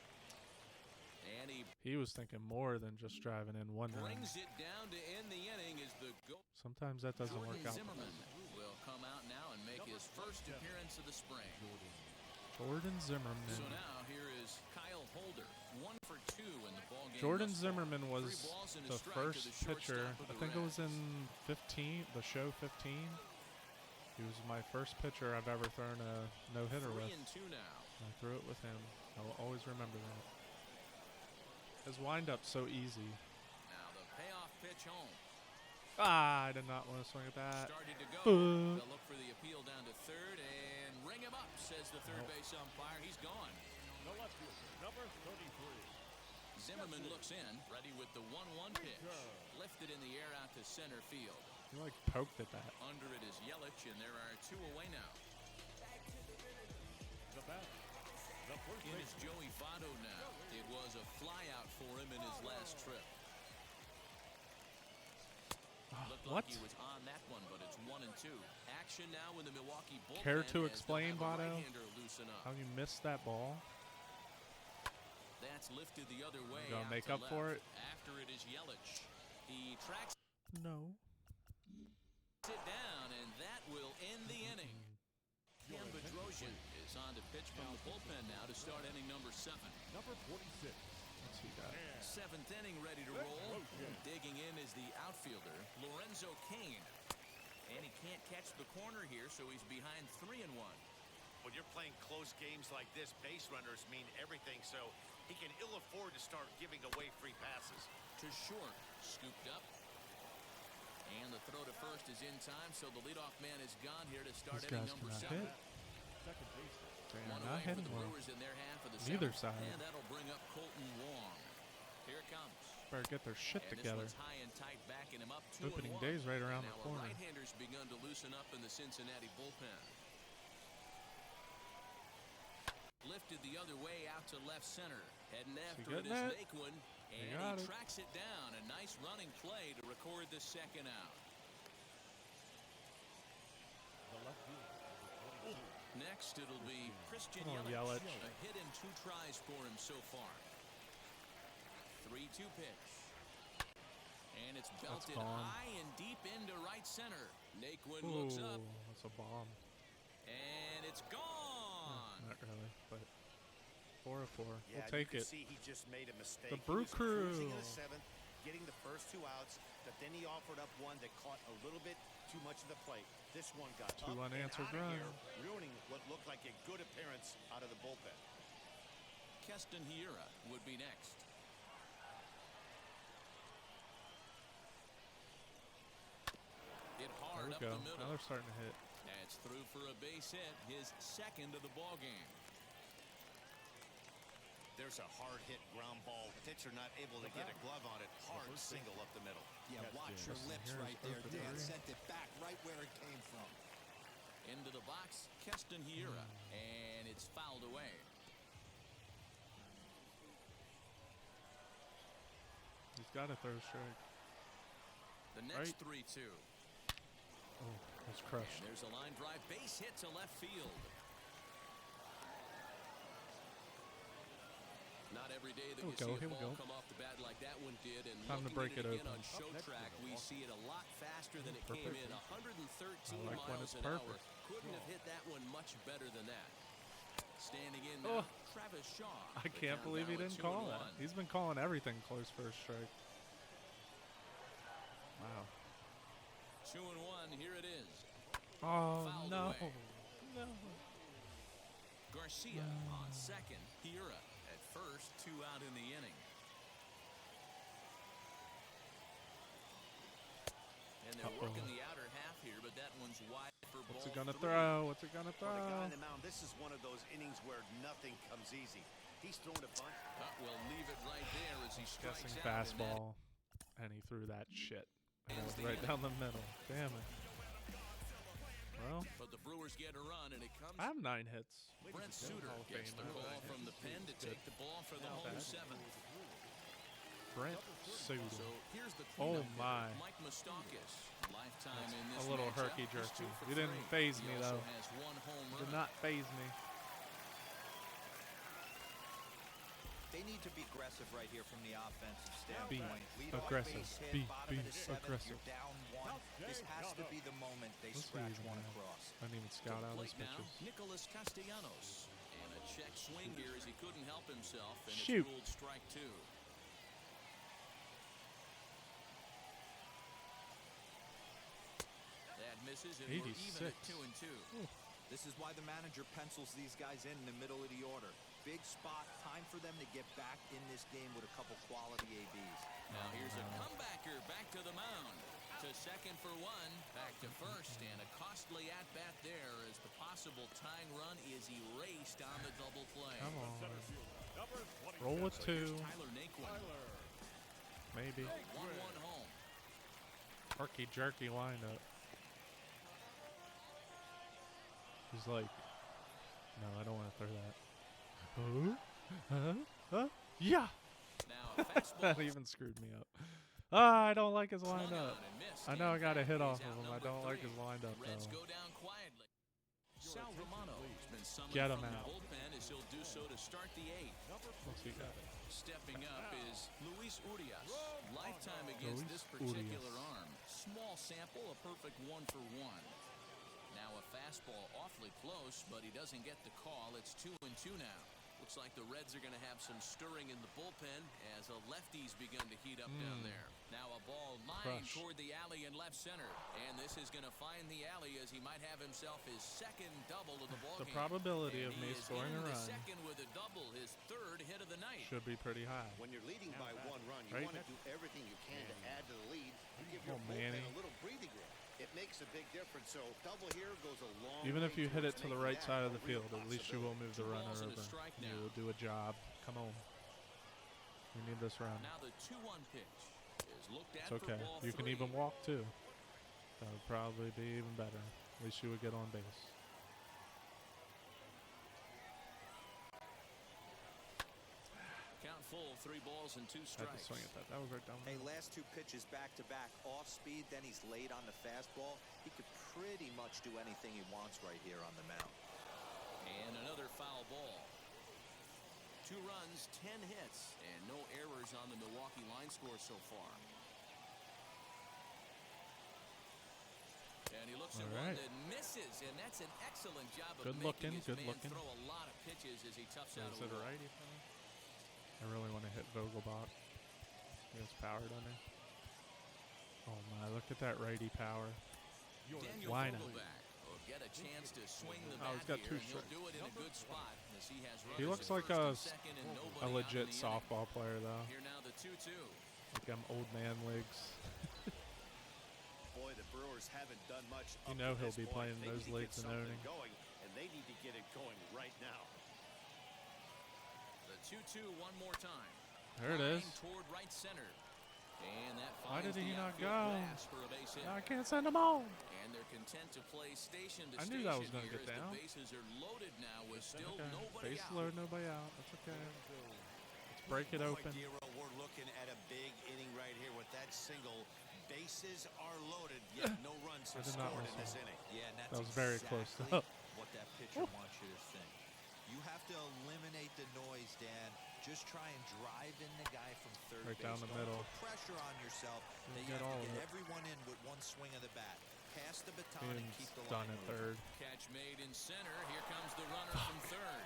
And he He was thinking more than just driving in one run. brings it down to end the inning as the goal. Sometimes that doesn't work Jordan out. Zimmerman will come out now and make his first appearance of the spring. Jordan Zimmerman. So now here is Kyle Holder, 1 for 2 in the ballgame. Jordan thus far. Zimmerman was 3 balls and a the strike to first the pitcher. shortstop of I the think it was Reds. in 15, the show 15. He was my first pitcher I've ever thrown a no-hitter 3 with. and 2 now. I threw it with him. I will always remember that. His windup so easy. Now the payoff pitch home. Ah, I did not want to swing at that. Started to go. Uh. They'll look for the appeal down to third and ring him up, says the third base umpire. He's gone. The left fielder, number 33. Zimmerman looks in, ready with the 1-1 pitch. Lifted in the air out to center field. He like poked at that. Under it is Yelich, and there are 2 away now. The bat. The first In is baseman. Joey Votto now. It was a flyout for him in his last trip. Looked What? like he was on that one, but it's 1 and 2. Action now in the Milwaukee bullpen. Care to as they'll explain, have a Votto? right-hander loosen up. How you missed that ball? That's lifted the other way. Gonna out make to up for left. it? After it is Yelich. He tracks No. it down, and that will end the inning. Cam Bedrosian is on to pitch from the bullpen now to start inning number 7. Number 46. What's he got? 7th inning ready to roll. Digging in is the outfielder, Lorenzo Cain. And he can't catch the corner here, so he's behind 3 and 1. When you're playing close games like this, base runners mean everything, so he can ill afford to start giving away free passes. To short, scooped up. And the throw to first is in time, so the leadoff man is gone here to start These inning guys number cannot 7. hit. Second baseman. They One are not away for hitting the well. Brewers in their half of the Neither 7th. side. And that'll bring up Colton Wong. Here it comes. Better get their shit And together. this one's high and tight, backing him up 2 Opening and 1. day's right around And the now corner. a right-hander's begun to loosen up in the Cincinnati bullpen. Lifted the other way out to left center. Heading after it getting is it? Naquin. He And got he it. tracks it down. A nice running play to record the second out. The left fielder, number 22. Next, it'll be Christian Come on, Yelich. Yelich. A hit in 2 tries for him so far. 3-2 pitch. And it's belted gone. high and deep into right center. Naquin Ooh, looks up, that's a bomb. and it's gone. Not really, but 4 of 4. Yeah, We'll take you it. can see he just made a mistake. The He Brew was cruising in Crew. the 7th, getting the first 2 outs, but then he offered up one that caught a little bit too much of the plate. This one got 2 up and unanswered out of here, runs. ruining what looked like a good appearance out of the bullpen. Keston Hiura would be next. Hit There hard we up go. the Now middle. they're starting to hit. That's through for a base hit, his 2nd of the ball game. There's a hard hit ground ball. Pitcher not able to get a glove on it. Hard single up the middle. Yeah, watch your lips Here's right there, Oakland. Dan. Sent it back right where it came from. Into the box, Keston Hiura, and it's fouled away. He's got to throw strike. The next Right. 3-2. Oh, it's crushed. And there's a line drive base hit to left field. Not every day that Here we you go, see a here we ball go. come off the bat like that one did. And Time to looking break at it again open. on show track, we see it a lot faster than it came Perfect. in. 113 I like when miles it's an hour. perfect. Couldn't have hit that one much better than that. Standing in now, Travis Shaw. I can't believe he didn't call that. He's been calling everything close for a strike. Wow. 2-1. Here it is. Oh, Fouled no. away. No. Garcia on second. Hira at first. 2 out in the inning. And they're working the outer half here, but that one's wide for ball. What's it gonna 3. throw? What's it gonna For the guy throw? on the mound, this is one of those innings where nothing comes easy. He's throwing a bunt. We'll leave it right there as he strikes Guessing out. fastball, and he threw that shit. And it was right down the middle. Damn it. Well, But the Brewers get a run, and it comes. I have 9 hits. Brent Suter Hall of gets the Famer. call from the pen to take the ball for the Not home bad. 7th. Brent So Suter. here's the Oh cleanup my. hitter, Mike Moustakas. Lifetime in this A little matchup. herky He's jerky. 2 for You didn't 3. phase He me also though. has 1 home run. Did not phase me. They need to be aggressive right here from the offensive Be standpoint. Leadoff aggressive. base hit, Be bottom of the 7th, aggressive. You're down 1. This has to be the moment they Let's scratch see, one man. across. I didn't even To scout the out his plate now, pitches. Nicholas Castellanos. And a check swing here as he couldn't help himself, and Shoot. it's ruled strike 2. That misses, and we're even at 86. 2-2. This is why the manager pencils these guys in the middle of the order. Big spot, time for them to get back in this game with a couple quality ABs. Now here's a comebacker back to the mound. To second for 1, back to first, and a costly at-bat there as the possible tying run is erased on the double play. Come on. Center field, number 27. Roll with 2. Tyler Naquin, Maybe. 1-1 home. Herky jerky windup. He's like, no, I don't want to throw that. Yeah. Now a fastball. That even screwed me up. I don't like his Swung on windup. and missed, I know I and got a hit that off is of out him. I number don't like 3. his windup Reds though. go down quietly. Sal Romano has been summoned Get him from out. the bullpen as he'll do so to start the 8th. What's he got? Stepping up is Luis Urias. Lifetime against Luis this particular Urias. arm. Small sample, a perfect 1 for 1. Now a fastball awfully close, but he doesn't get the call. It's 2-2 now. Looks like the Reds are going to have some stirring in the bullpen as a lefty's begun to heat up down there. Now a ball lined Crush. toward the alley in left center. And this is going to find the alley as he might have himself his 2nd double of the ballgame. The probability And of me he is scoring in a the run 2nd with a double, his 3rd hit of the night. should be pretty high. When you're leading by 1 run, you Right. want to do everything you can to add to the lead and give Come your on, bullpen Manny. a little breathing room. It makes a big difference, so double here goes a long Even way if you hit it towards to the making right that side a of the real field, at least you will move the 2 runner balls and a over. strike You now. will do a job. Come on. We need this run. Now the 2-1 pitch is looked at It's okay. for ball You can 3. even walk too. That would probably be even better. At least you would get on base. Count full, 3 balls and 2 I had to strikes. swing at that. That was right down Hey, there. last 2 pitches back-to-back off speed, then he's late on the fastball. He could pretty much do anything he wants right here on the mound. And another foul ball. 2 runs, 10 hits, and no errors on the Milwaukee line score so far. And he looks at All one right. that misses, and that's an excellent job of Good making looking, his good man looking. throw a lot of pitches as he toughs out Is a it a walk. righty for me? I really want to hit Vogelbach. He has power, doesn't he? Oh my, look at that righty power. Daniel Why not? Vogelbach will get a chance to swing the Oh, bat he's got here, 2 and he'll strikes. do it in a good spot as he has He runners looks at like first and second and a nobody out in legit the inning. softball player, though. Here now the 2-2. Like them old man legs. Boy, the Brewers haven't done much. You up know to he'll this be point. playing They those need to leagues get and something owning. going, and they need to get it going right now. The 2-2 one more time. There it is. Line toward right center. And that Why finds did he the not outfield go? grass for a base hit. I can't send them on. And they're content to play station to I station knew that was gonna here get as down. the bases are loaded now with still Okay. nobody Base out. load, nobody out. That's okay. Let's break it Boy, open. Dero, we're looking at a big inning right here with that single. Bases are loaded, yet no runs I have did not scored in miss this him. inning. Yeah, and that's That was very close, exactly though. what that pitcher wants you to think. You have to eliminate the noise, Dan. Just try and drive in the guy from third Right base. down the Don't middle. put pressure on yourself. You That you get have all to of get it. everyone in with one swing of the bat. Pass the baton and keep Being's the done line at moving. third. Catch made in center. Here comes the runner from third.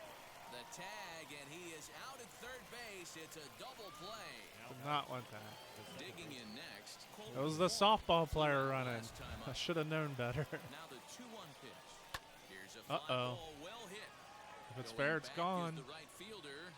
The tag, and he is out at third base. It's a double play. Did not want that. Digging in next. It was the softball player running. I should have known better. Now the 2-1 pitch. Here's a fly Uh-oh. ball, well hit. If it's Going fair, it's back is gone. the right fielder.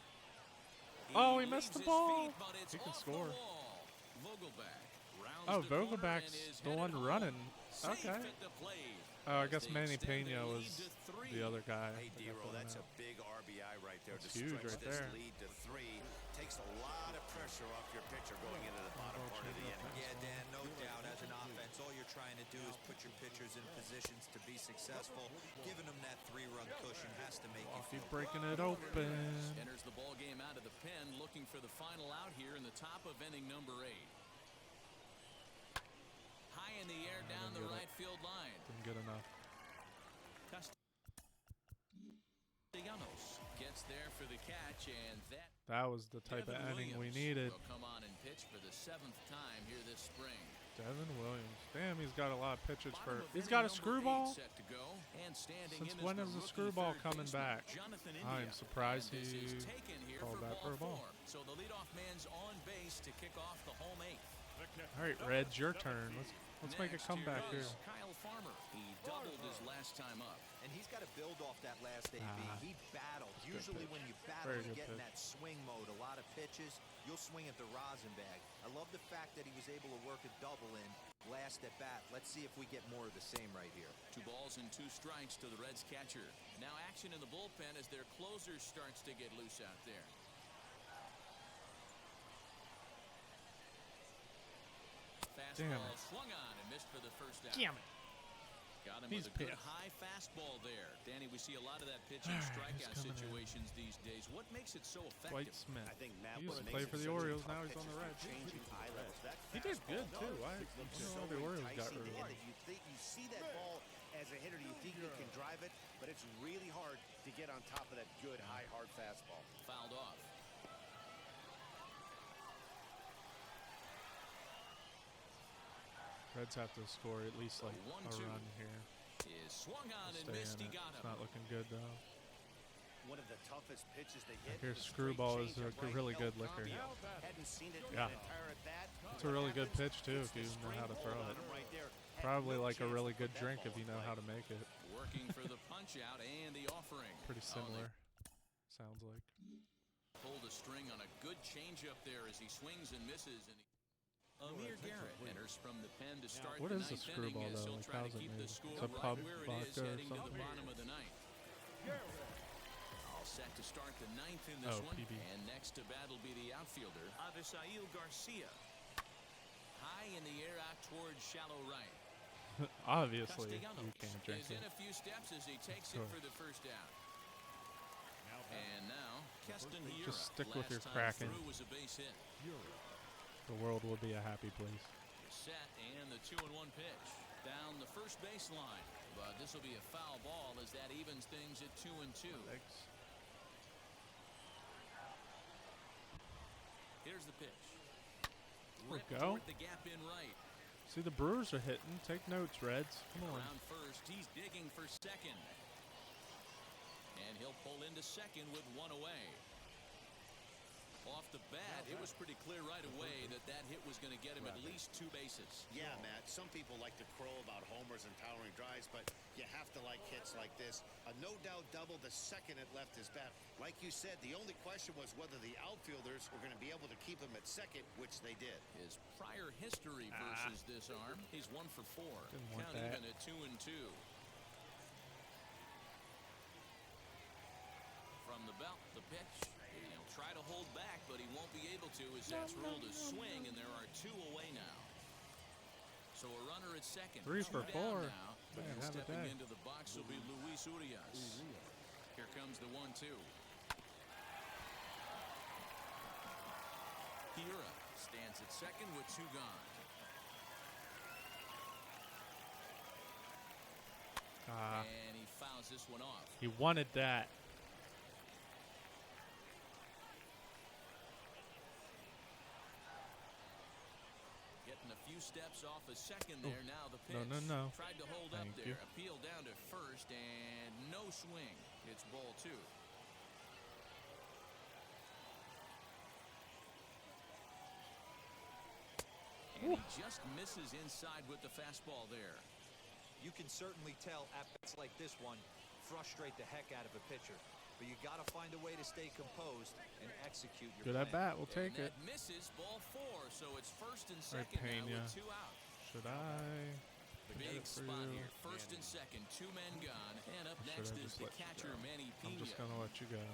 Oh, he missed the leaves his ball. feet, but it's He can off score. The wall. Vogelback rounds Oh, the corner Vogelback's and is the one headed home. running. Safe Okay. at the plate. Oh, I As guess they Manny extend Pena their was lead to 3. the other guy. Hey, that got D-Roll, thrown that's a out. big RBI right there That's to huge stretch right this there. lead to 3. Takes a lot of pressure off your pitcher going into the bottom part of the inning. Yeah, Dan, no doubt. As an offense, all you're trying to do is put your pitchers in positions to be successful. Giving them that 3-run cushion has to make you Keep feel breaking it open. Enters the ball game out of the pen, looking for the final out here in the top of inning number 8. High in the air down the right field line. Didn't get enough. Castellanos gets there for the catch, and That was the type of Devin inning we Williams needed. will come on and pitch for the 7th time here this spring. Devin Williams. Damn, he's got a lot of pitches Bottom for. of He's inning got a number 8 screwball. set to go, and standing Since in when is is the rookie screwball third coming baseman, back? Jonathan I am India. surprised And this he is taken here called for that for a ball. 4. So the leadoff man's on base to kick off the home 8th. All right, Reds, your turn. Let's make a Next, comeback here here. is Kyle Farmer. He doubled his last time up. And he's got to build off that last AB. He battled. Usually when you battle Very and good get in pitch. that swing mode, a lot of pitches, you'll swing at the rosin bag. I love the fact that he was able to work a double in last at bat. Let's see if we get more of the same right here. 2 balls and 2 strikes to the Reds catcher. Now action in the bullpen as their closer starts to get loose out there. Fastball swung on and missed for the first out. Damn it. Got him He's with a good pissed. high fastball there. Danny, we see a lot of that pitching strikeout coming in. situations these days. What makes it so Dwight effective? Smith. I think Matt He used what to makes play it for the such a Orioles. tough Now he's on pitch the is Reds. changing eye levels. That He did fastball good too. looks so The Orioles got enticing rid to of hit him. that you see that ball as a hitter, you think you can drive it, but it's really hard to get on top of that good high hard fastball. Fouled off. Reds have to score at least like a 1-2. run here. Is swung on to and Stay missed. in He it. got It's him. not looking good though. One of the toughest pitches they hit. Here's was Screwball straight is a changeup right really El good licker. Cambio. Hadn't seen it Yeah. an entire at bat. It's a really good pitch too if you know how to throw it. Probably like a really good drink if you know how to make it. Working for the punch out and the offering. Pretty Oh, they similar. Sounds like. pulled a string on a good changeup there as he swings and misses. And Amir Garrett enters from the pen to start What the is a 9th screwball inning as though? he'll Like try how's to it keep made? the score It's a right pub where it is vodka or heading to the something. bottom of the 9th. All set to start the 9th in this Oh, one. PB. And next to bat will be the outfielder, Avisail Garcia. High in the air out towards shallow right. Obviously, you Castellanos can't drink is in it. a few steps as he takes it Sure. for the first out. And now, Keston Hiura. Just stick with your Last time Kraken. through was a base hit. The world will be a happy place. Set and the 2-1 pitch down the first baseline, but this will be a foul ball as that evens things at 2-2. Here's the pitch. There we Ripped go. toward the gap in right. See, the Brewers are hitting. Take notes, Reds. Come on. Around first, he's digging for second, and he'll pull into second with one away. Off the bat, it was pretty clear right away that that hit was going to get him at least 2 bases. Yeah, Matt, some people like to crow about homers and towering drives, but you have to like hits like this. A no-doubt double the second it left his bat. Like you said, the only question was whether the outfielders were going to be able to keep him at second, which they did. His prior history versus this arm, he's 1 for 4. Didn't want Count that. even at 2-2. From the belt, the pitch. He'll try to hold back, but he won't be able to as that's ruled a swing, and there are 2 away now. So a runner at second. 3 for 2 4. down now, but Man, have a stepping day. into the box will be Luis Urias. Here comes the 1-2. Hiura stands at second with 2 gone. And he fouls this one off. He wanted that. Getting a few steps off a second there. Now the pitch. No. Tried to hold Thank up you. there. Appeal down to first and no swing. It's ball 2. And he just misses inside with the fastball there. You can certainly tell at bats like this one frustrate the heck out of a pitcher. But you got to find a way to stay composed and execute your Good at plan. bat. We'll take And it. that misses ball 4, so it's first and All right, second now Pena. with 2 out. Should I? Big it for spot you. here. First and second, 2 men gone. And up Or next should I is just the let you catcher, go? Manny I'm Pena. just gonna let you go.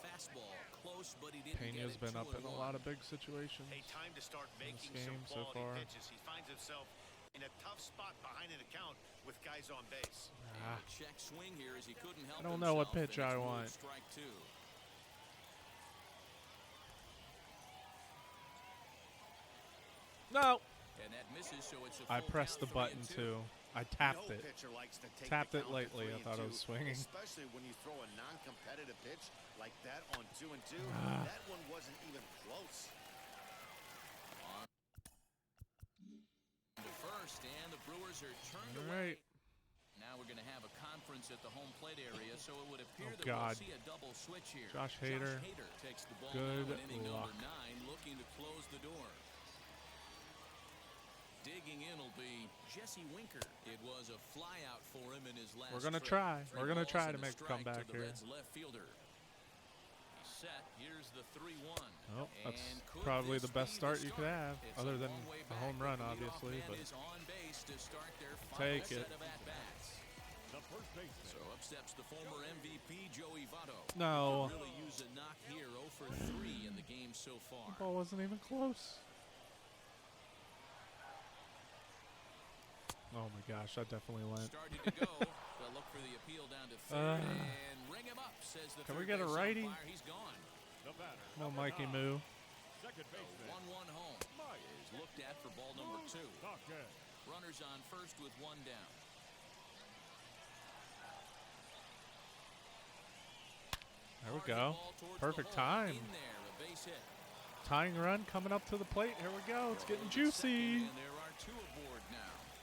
Fastball close, but he didn't Pena's get it. been up in a 2-1. lot of big situations. Hey, time to start in making this some game so quality far. pitches. He finds himself in a tough spot behind an account with guys on base. And a check swing here as he couldn't help I don't know what himself, pitch and it's I ruled want. Strike 2. No. And that misses, so it's a I full pressed the count, button 3-2. too. I tapped No it. pitcher likes to take Tapped the it count to lightly. I 3-2, thought I was swinging. especially when you throw a non-competitive pitch like that on 2-2. That one wasn't even close. On to first, and the Brewers are turned All away. right. Now we're going to have a conference at the home plate area, so it would appear Oh, that God. we'll see a double switch here. Josh Hader. Takes the ball Good now in inning luck. number 9, looking to close the door. Digging in will be Jesse Winker. It was a flyout for him in his last We're gonna trip. try. 3 We're gonna balls try and to a make a strike comeback to the here. Reds left fielder. He's set. Here's the 3-1. Oh, that's And could probably this the best be start you could have, It's other a than long way a back, home but run, the leadoff obviously. man But is on base to start their final take set it. of at-bats. The first baseman. So up steps the former MVP, Joey Votto. No. Really use a knock here, 0 for 3 in the game so far. the ball wasn't even close. Oh my gosh, that definitely went. Starting to go. They'll look for the appeal down to third and ring him up, says the Can we third get a base righty? umpire. He's gone. The batter. Come on, number Mikey 9, Moo. Second The baseman. 1-1 home Mike. is looked at for ball number 2. Knocked. Runners on first with 1 down. There we Hard go. ball towards the Perfect hole. time. In there, a base hit. Tying run coming up to the plate. Here we go. It's getting Rolling to second, juicy. And there are 2 aboard now.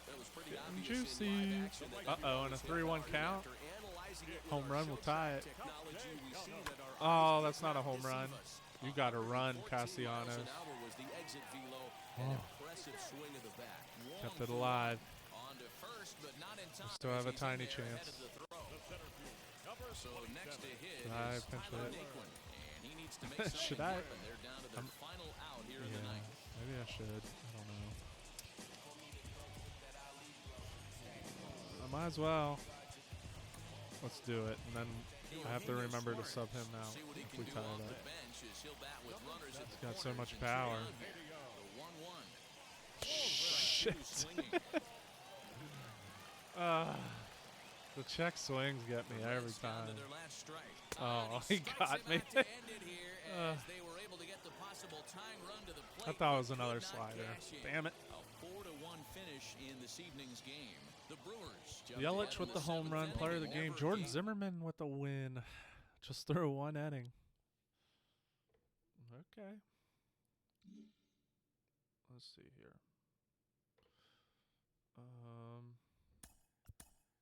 That was pretty Getting obvious juicy. in live action that Uh-oh, and a was hit 3-1 hard. count. After analyzing it with Home our run will Showtime tie it. technology, we see that our Oh, eyes that's did not a not home run. deceive us. You got to run, 114 miles Castellanos. an hour was the exit velo. An Oh. impressive swing of the bat. Kept 1-4. it alive. On to first, but not in time. Still have as a he's in tiny there ahead chance. of the throw. The center field. Number So next to 27. hit Drive, is pinch Tyler hit. Naquin, and he needs to make something Should I? happen. They're down to their final out here in the Yeah, ninth. maybe I should. I don't know. I might as well. Let's do it. And then I have to remember to sub him out See what he if can we do tie off it the up. bench as he'll bat with runners at He's the got so corners much and two power. down here. The 1-1. Shit. Swinging. The check swings get me every Reds down to time. their last strike. Oh, And he strikes got him me. out to end it here as they were able to get the possible tying run to the plate. I thought it was but another could not slider. cash in. Damn it. A 4-1 finish in this evening's game. The Brewers jumped Yelich ahead with in the home seventh run, inning player of the and game. never Jordan gave- Zimmerman with the win. Just threw 1 inning. Okay. Let's see here.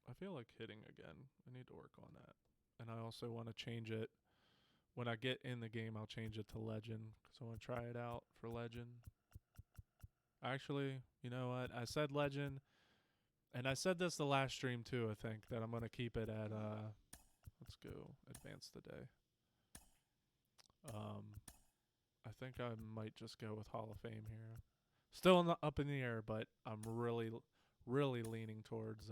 I feel like hitting again. I need to work on that. And I also want to change it. When I get in the game, I'll change it to Legend. Because I want to try it out for Legend. Actually, you know what? I said Legend. And I said this the last stream too, I think. That I'm going to keep it at, let's go advance the day. I think I might just go with Hall of Fame here. Still up in the air, but I'm really leaning towards,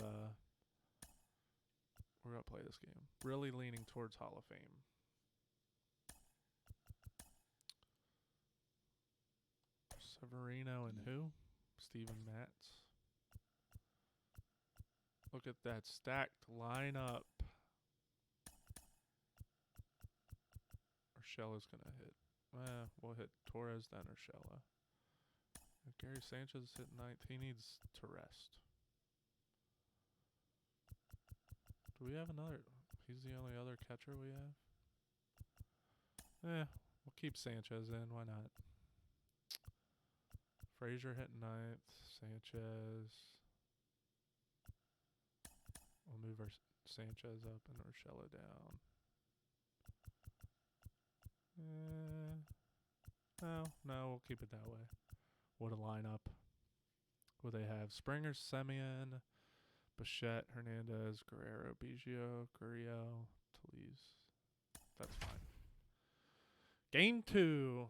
we're going to play this game. Really leaning towards Hall of Fame. Severino and who? Steven Matz. Look at that stacked lineup. Urshela's going to hit. We'll hit Torres, then Urshela. Gary Sanchez hit 9th. He needs to rest. Do we have another? He's the only other catcher we have. We'll keep Sanchez in. Why not? Frazier hit 9th. Sanchez. We'll move our Sanchez up and Urshela down. No, we'll keep it that way. What a lineup. What they have? Springer, Semien, Bichette, Hernandez, Guerrero, Biggio, Gurriel, Talise. That's fine. Game 2.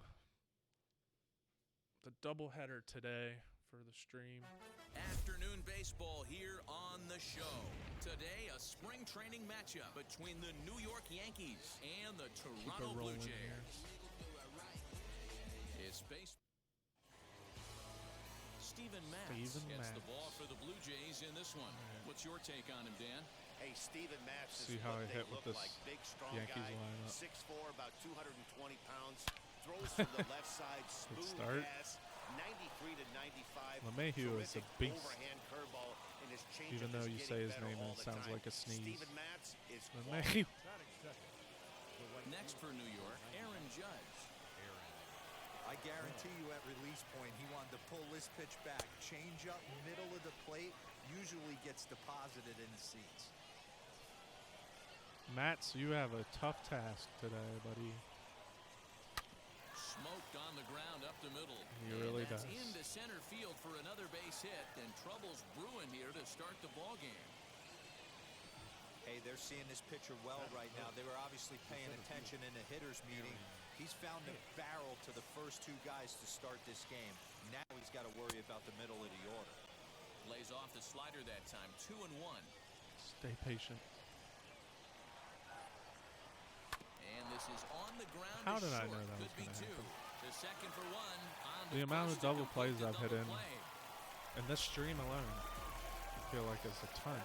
The doubleheader today for the stream. Afternoon baseball here on the show. Today, a spring training matchup between the New York Yankees and the Toronto Blue Jays. It's baseball. Steven Matz gets the ball for the Blue Jays in this one. What's your take on him, Dan? Hey, Steven Matz See is how what I they hit with look this like. Big, strong Yankees guy, lineup. 6'4", about 220 pounds. Throws from the left side, smooth start. gas, 93 to 95. LeMahieu is a Terrific beast. overhand curveball, and his changeup Even though is you getting say his better name and all it the sounds time. like a sneeze. Steven Matz is LeMahieu. Batting second. Next for New York, Aaron Judge. I guarantee you at release point, he wanted to pull this pitch back. Change up middle of the plate, usually gets deposited in the seats. Mats, you have a tough task today, buddy. Smoked on the ground up the middle. He really that's does. into center field for another base hit, and trouble's brewing here to start the ball game. Hey, they're seeing this pitcher well right now. They were obviously paying attention in the hitters meeting. He's found a barrel to the first two guys to start this game. Now he's got to worry about the middle of the order. Lays off the slider that time, 2-1. Stay patient. And this is on the ground. How to did I short. know that Could was be gonna two. happen? The second for one. On The amount of first to double complete plays the I've hit double in. play. And this stream alone, I feel like is a ton.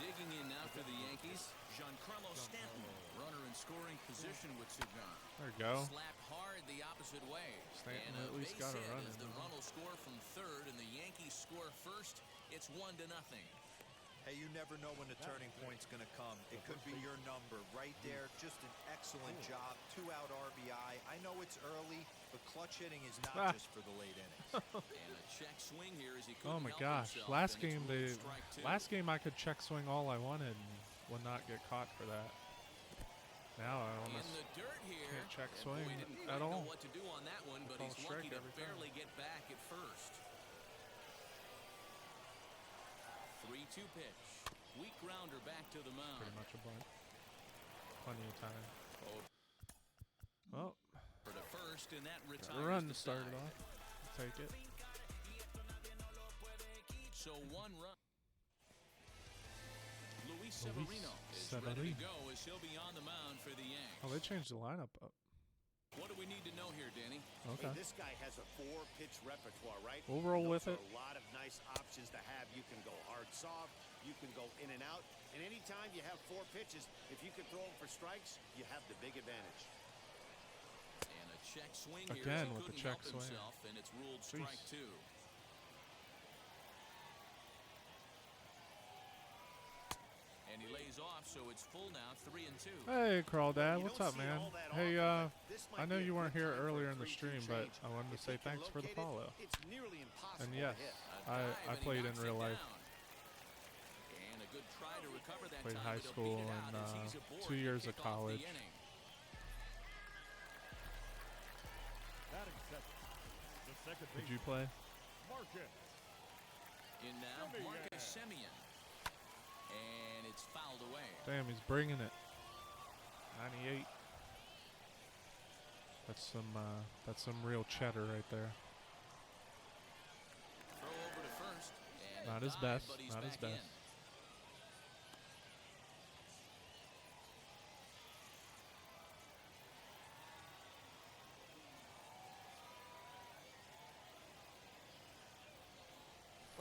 Digging in now for the Yankees, Giancarlo Stanton, runner in scoring position with two gone. There you go. Slapped hard the opposite way. Stanton and at least base got a hit run as in the there. run will score from third, and the Yankees score first. It's 1-0. Hey, you never know when the turning point's going to come. It could be your number right there. Just an excellent job. 2-out RBI. I know it's early, but clutch hitting is not just for the late innings. And a check swing here as he Oh couldn't my help gosh! himself, Last and it's game ruled strike two. last game I could check swing all I wanted and would not get caught for that. Now I in almost the dirt here. can't check and swing boy, he didn't at quite all. know what to do on that one, but Call he's strike lucky to every time. barely get back at first. 3-2 pitch. Weak grounder back to the mound. pretty much a bunt. Plenty of time. Oh, Oh, for the first, and that retires got a run the started side. off. I'll take it. So 1 run. Luis Severino is ready to go as he'll be on the mound for the Yanks. Oh, they changed the lineup up. What do we need to know here, Danny? Okay. Hey, this guy has a 4-pitch repertoire, right? We'll roll with Those it. are a lot of nice options to have. You can go hard, soft. You can go in and out. And anytime you have 4 pitches, if you can throw them for strikes, you have the big advantage. And a check swing here. Again as he with the couldn't check help swing. himself, and it's ruled Jeez. strike 2. And he lays off, so it's full now, 3-2. Hey, Crawdad, You what's don't up, see man? all that Hey, often, but this might I know be a you weren't good here time for a earlier in the 3-2 stream, but change. I wanted to If say he can thanks for the locate it, follow. It's nearly impossible And to yes, hit. A I dive, and he played in knocks real it life. down. And a good try to recover that Played time, high but he'll school beat it and, out as he's aboard 2 to years of kick off the college. inning. Batting second. The second Did baseman, you play? Marcus. In now, Marcus Semien. And it's fouled away. Damn, he's bringing it. 98. That's some real cheddar right there. Throw over to first. And Not a his dive, best, but he's not his back in. best.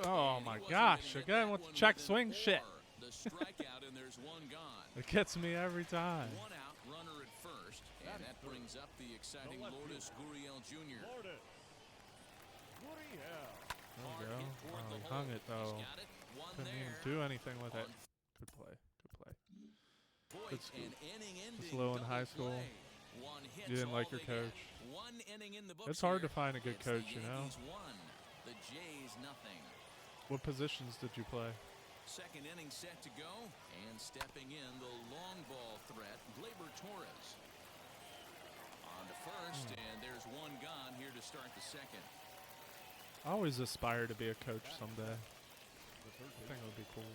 Oh And he my wasn't gosh, gonna hit again that with the one check with an swing shit. or. The strikeout, and there's one gone. It gets me every time. 1 out, runner at first. And that brings up the exciting left Lourdes Gurriel Jr. Lourdes. Gurriel. There Hard we go. hit toward Oh, the he hole. hung it though. He's got it. One Couldn't even there. do anything with it. On Good play. Good play. Voigt, Good scoop. an inning-ending Just low in double high school. play. One hit's You didn't all like your they get. coach. 1 inning in the books It's hard to here. find a good It's coach, the you know. Yankees 1, the Jays nothing. What positions did you play? Second inning set to go, and stepping in the long ball threat, Gleyber Torres. On to first, and there's one gone here to start the second. I always aspire to be a coach someday. The third I think it would be cool.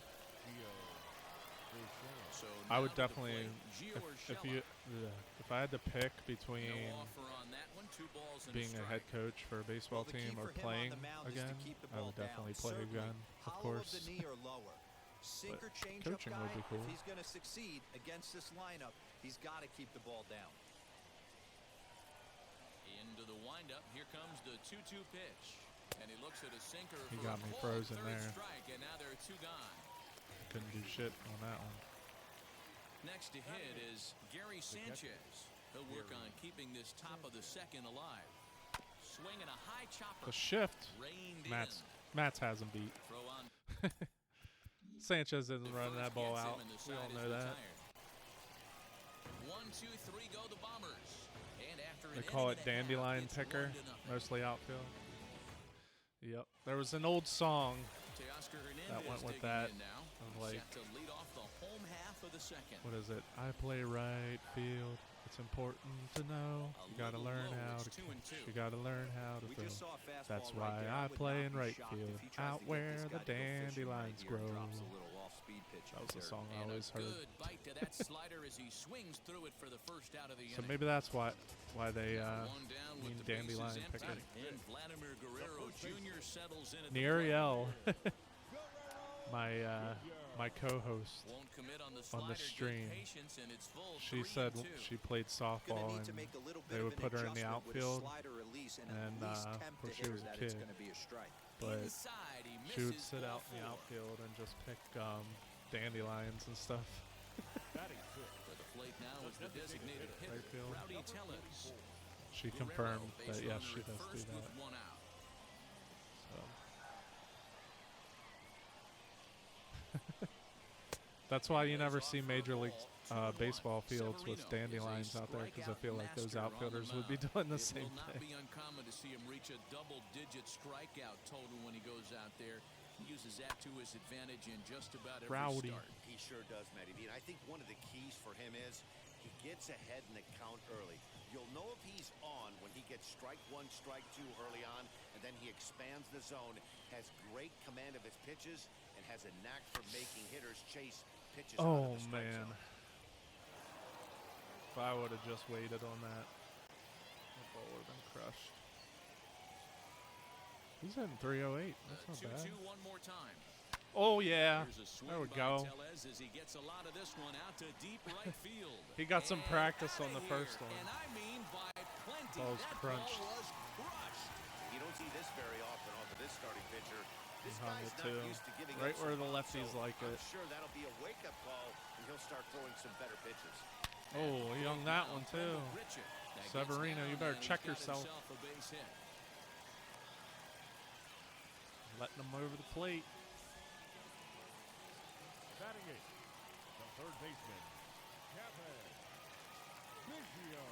So I would now to the definitely, plate, Gio if I had to pick no between offer on that one. 2 balls and being a head strike. coach for a baseball Well, the key team or for him on playing the mound is to again, keep the I ball would definitely down. play Certainly, again, of hollow course. of the knee or lower. Sinker change coaching up would guy, be cool. if he's going to succeed against this lineup, he's got to keep the ball down. Into the windup. Here comes the 2-2 pitch. And he looks at a sinker He for got a me ball. frozen Third there. strike, and now there are 2 gone. Couldn't do shit on that one. Next to hit is Gary Sanchez. He'll work on keeping this top of the second alive. Swinging a high chopper. The shift. Reined Matt's has him beat. Throw on. Sanchez isn't The running that first ball gets him out. and the We all side is know that. retired. 1, 2, 3 go the Bombers. And after They an call inning it and a half, dandelion it's picker, 1-0. mostly outfield. Yep. There was an old song Teoscar that Hernandez went with digging that. in now. Of like, Set to lead off the home half of the second. what is it? I play right field. It's important to know. You gotta little learn low, how it's to 2 and catch. 2. You gotta learn how to We throw. just saw a fastball That's right why there. I would play not in be right shocked field, if he tries out to get where this the guy to go fishing right dandelions here and grow. drops a little off-speed pitch in That was the the dirt. song I And always a heard. good bite to that slider as he swings through it for the first out of the So inning. maybe that's why they One down with mean the bases dandelion empty, picker. and Vladimir Guerrero Jr. settles in at the Neriel, plate. my co-host Won't commit on the on slider, the good stream, patience, and it's full. she 3 said and 2. she played Gonna softball need to and make a little bit they of would an put her in the adjustment with his outfield, slider release and and, at least tempt when the she hitter was a that it's kid. going to be a strike. but Inside, he she would misses sit ball out in the 4. outfield and just pick dandelions and stuff. Batting fifth. To the plate now is the designated hitter, Right field. Rowdy Tellez. She Guerrero, confirmed base that yes, runner she at does do first that. with 1 out. So. That's why you never see Major League Baseball fields with dandelions out there, because I feel like those outfielders would be doing the same It will not thing. be uncommon to see him reach a double-digit strikeout total when he goes out there. He uses that to his advantage in just about every Rowdy. start. He sure does, Matty B. And I think one of the keys for him is he gets ahead in the count early. You'll know if he's on when he gets strike 1, strike 2 early on, and then he expands the zone, has great command of his pitches, and has a knack for making hitters chase pitches out Oh of the strike man. zone. If I would have just waited on that, that ball would have been crushed. He's hitting 308. That's not bad. 2-2 one more time. Oh yeah. Here's a swing There we by go. Tellez as he gets a lot of this one out to deep right field. He got some And practice on outta the first here, one. And I mean by plenty. Ball's That crunched. ball was crushed. You don't see this very often off of this starting pitcher. This hung guy's it not too. used to giving Right up where some the bombs, lefties so like I'm it. sure that'll be a wake-up call, and he'll start throwing some better pitches. Oh, he hung that one too. Richard. That gets Severino, you down, better and check he's got yourself. himself a base hit. Letting him over the plate. Batting eighth. The third baseman, Kevin Biggio.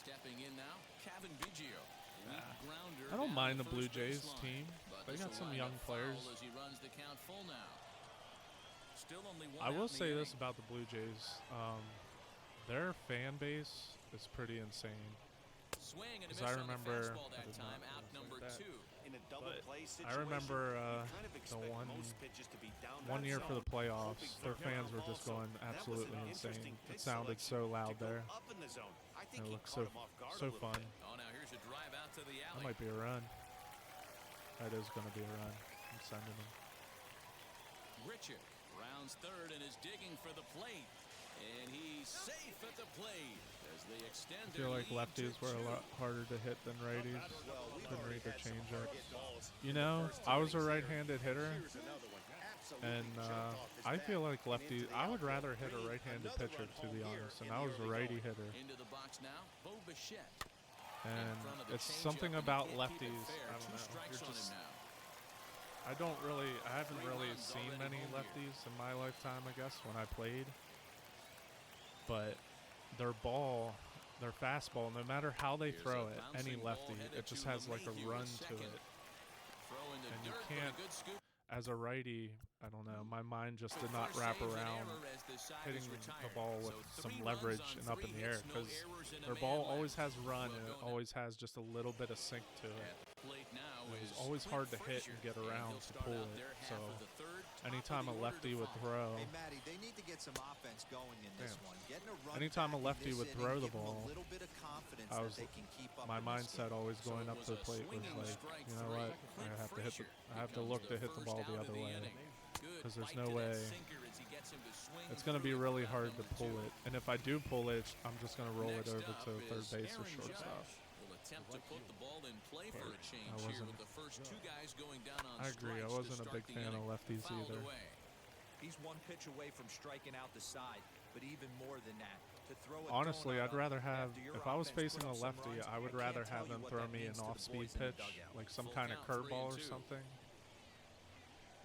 Stepping in now, Kevin Biggio. Weak grounder I don't down mind the Blue first base Jays line, team. but They this got will some wind young up players. foul As he runs the count full now. Still only one I out will in the say this inning. about the Blue Jays. Their fan base is pretty insane. Swing and a 'Cause miss I on the remember- fastball I that did time, not out notice number like that. 2. In a double But play I situation, remember you kind of the expect one most pitches to be down one that year for the zone, playoffs, hoping for their a fans foul were just ball. going So that was absolutely an insane. interesting It pitch sounded so selection loud to go there. up in the zone. I think It he looked caught so him off guard a so little fun. bit. Oh, now here's a drive out to the That alley. might be a run. That is going to be a run. I'm sending him. Richard rounds third and is digging for the plate. And he's safe at the plate as they extend I feel their like lead lefties to were a 2. lot harder to hit than righties. Well, we've Couldn't already read their had some changeup. hard-hit balls You in the know, first I was a innings here. right-handed hitter, Here's another one. Absolutely and jumped off his I bat feel like and into lefties. the I would outfield. rather hit a Green, right-handed another pitcher, run to be home here honest, and in I the was a early righty going. hitter. Into the box now, Bo Bichette. And front of the it's changeup, something and you about can't keep it lefties. fair. I 2 don't know. strikes You're on just. him now. I haven't 3 really runs seen already many home here. lefties in my lifetime, I guess, when I played. But their ball, their fastball, no matter how they Here's throw a it, bouncing any ball lefty, headed it just to has like a LeMahieu run at to second. it. Throw in the And you dirt, but a can't- good scoop. as a righty, I don't know, my mind just did not wrap around hitting the ball with some leverage and up in the air, because their ball always has run and it always has just a little bit of sink to it. It was always hard to hit and get around to pull it. So anytime a lefty would throw, Hey, Matty, they need to get some offense going in this one. Getting a run anytime a back in lefty this would inning, throw the give 'em ball, a little bit of confidence I that was they can keep up my in this mindset game. always going up to the plate was like, you know what, I have to look to hit the ball the other way, because there's no way. It's going to be really hard to pull it, and if I do pull it, I'm just going to roll it over to third base or shortstop. Attempt to put the ball in play for a change I here with the first two guys going down on I agree. I strikes to wasn't a start big the fan of inning. lefties Fouled either. away. He's one pitch away from striking out the side, but even more than that, to throw a Honestly, donut I'd up rather have, after your if I was offense facing put a up some lefty, runs, I would can't rather tell have you them what throw that me means an to the off-speed boys in the pitch, dugout. like some Full kind of count, curveball or 3-2. something.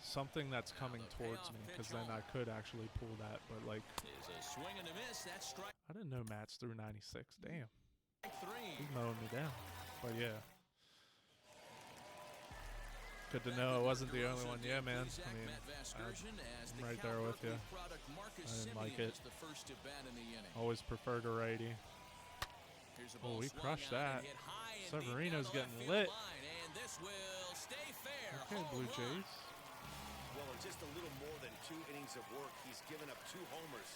Something that's coming the towards payoff me, pitch because then I home. could actually pull that. But like, Is a swing and a miss. That's strike I didn't know Matt's threw 96. Damn, three. he's mowing me down. But yeah. Good to know I wasn't the only one. Yeah, man. I mean, I'm right there with you. I didn't like it. Always preferred a righty. Oh, we crushed that. Severino's getting lit. Okay, Blue Jays. Well, in just a little more than 2 innings of work, he's given up 2 homers.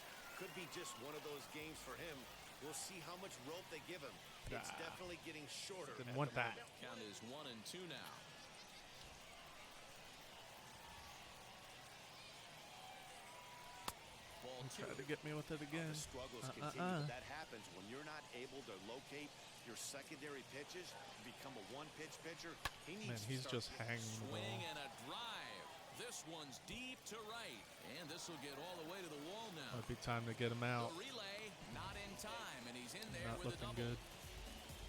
Could be just one of those games for him. We'll see how much rope they give him. It's definitely getting shorter. Didn't want that. Count is 1-2 now. Ball two. Tried to get me with it again. The struggles continue, but that happens when you're not able to locate your secondary pitches. Become a one-pitch pitcher. He needs Man, to he's start just hanging the Swing ball. and a drive. This one's deep to right, and this will get all the way to the wall now. Might be time to get him out. The relay not in time, and he's in there Not with a looking double. good.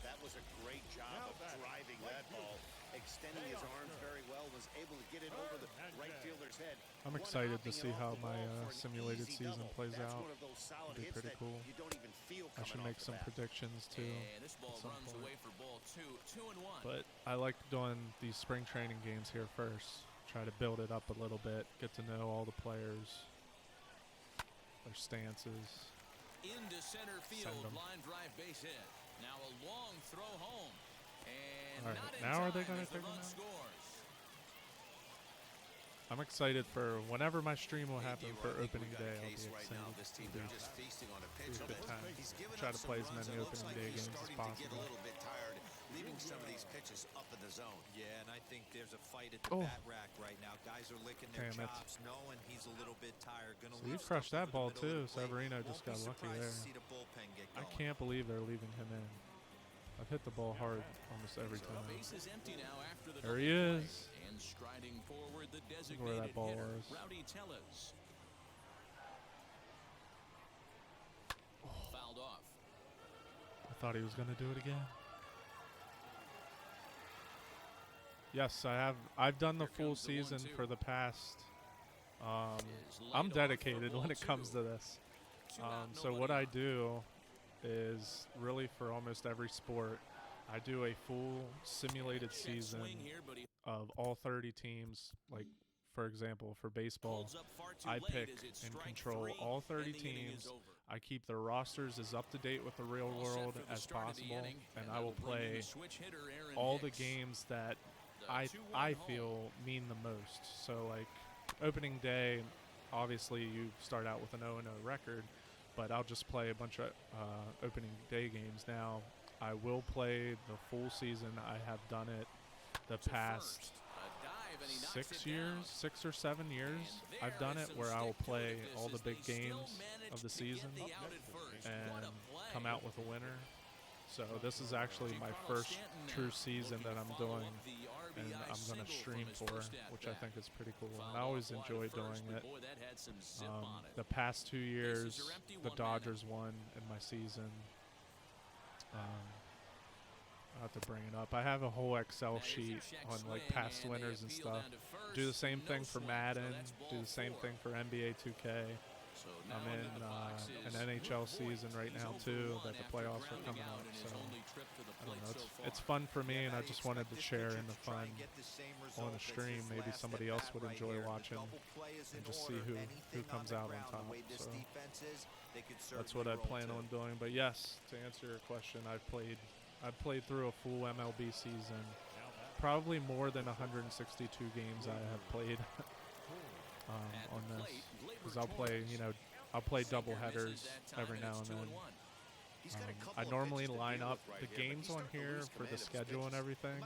That was a great job of driving that ball, extending his arms very well, was able to get it over the right fielder's head. I'm excited to see how my simulated season plays out. It'll be pretty cool. You don't even feel I should make some predictions too. And this ball some runs point. away for ball 2-1. But I like doing these spring training games here first. Try to build it up a little bit, get to know all the players, their stances. Into center field, Send 'em. line drive base hit. Now a long throw home, and All right, not in now time are they gonna as the take him run out? scores. I'm excited for whenever my stream will happen You for are, I think opening we got day. a I'll case be right excited. now. This team, It'll they're be- just feasting on a be pitch. a good time. He's given Try up to some play as runs. many It looks opening like day he's games as starting to get a possible. little bit tired, leaving some of these pitches up in the zone. Yeah, and I think there's a fight at the Oh. bat rack right now. Guys are licking their Damn it. chops, knowing he's a little bit tired. Gonna So you leave crushed stuff that over the ball middle of too. the plate. Severino Won't just be got lucky surprised there. to see the bullpen get I going. can't believe they're leaving him in. I've hit the ball hard almost every So time. base is empty now after the There he double play. is. And striding forward, the Look where designated that ball hitter, was. Rowdy Tellez. Fouled off. I thought he was going to do it again. Yes, I've done the Here full comes the season 1-2. for the past. Is light I'm off for dedicated when ball it comes two. to this. 2 out, So what nobody I on. do is really for almost every sport, I do a full simulated Check season swing here, but he of all 30 teams. Like, for example, for baseball, holds up far too I late pick as it's and strike control 3, all 30 and the inning is teams. over. I keep their rosters as up to date with the real All set world for the as start of the possible, inning, and that I will bring in play the switch hitter, Aaron all the Hicks. games that The I 2-1 home. feel mean the most. So like opening day, obviously you start out with an 0-0 record, but I'll just play a bunch of opening day games. Now I will play the full season. I have done it the To past first. A dive, and he knocks 6 it years, down. 6 or 7 years. And I've done there it is where some I will stick to play it all as the they big still games manage of the to season get the out at first. What and a play. come out with a winner. So this is actually my Giancarlo first Stanton now true season looking that to I'm follow doing, up the and RBI I'm going to single stream from his for, first which I at-bat. think is pretty cool. Fouled And I always off wide enjoy at first, doing but it. boy, that had some zip on it. The past 2 years, Bases are empty, the 1 man out. Dodgers won in my season. I'll have to bring it up. I have a whole Excel That is a sheet check on like swing, past and they winners and appeal stuff. down to first. Do the same No thing for swing, so Madden. that's Do ball the same 4. thing for NBA 2K. So now I'm in into the box an is NHL Voit. season right He's now 0 for too. 1 That the after playoffs are grounding coming out up. in So his only trip to the I don't know. It's fun for me, and I just wanted to share in the fun on the stream. Maybe somebody else would enjoy watching and just see who comes out on top. So that's what I plan on doing. But yes, to answer your question, I've played through a full MLB season. Probably more than 162 games I have played on this, because I'll play double headers every now and then. I normally line up the games on here for the schedule and everything.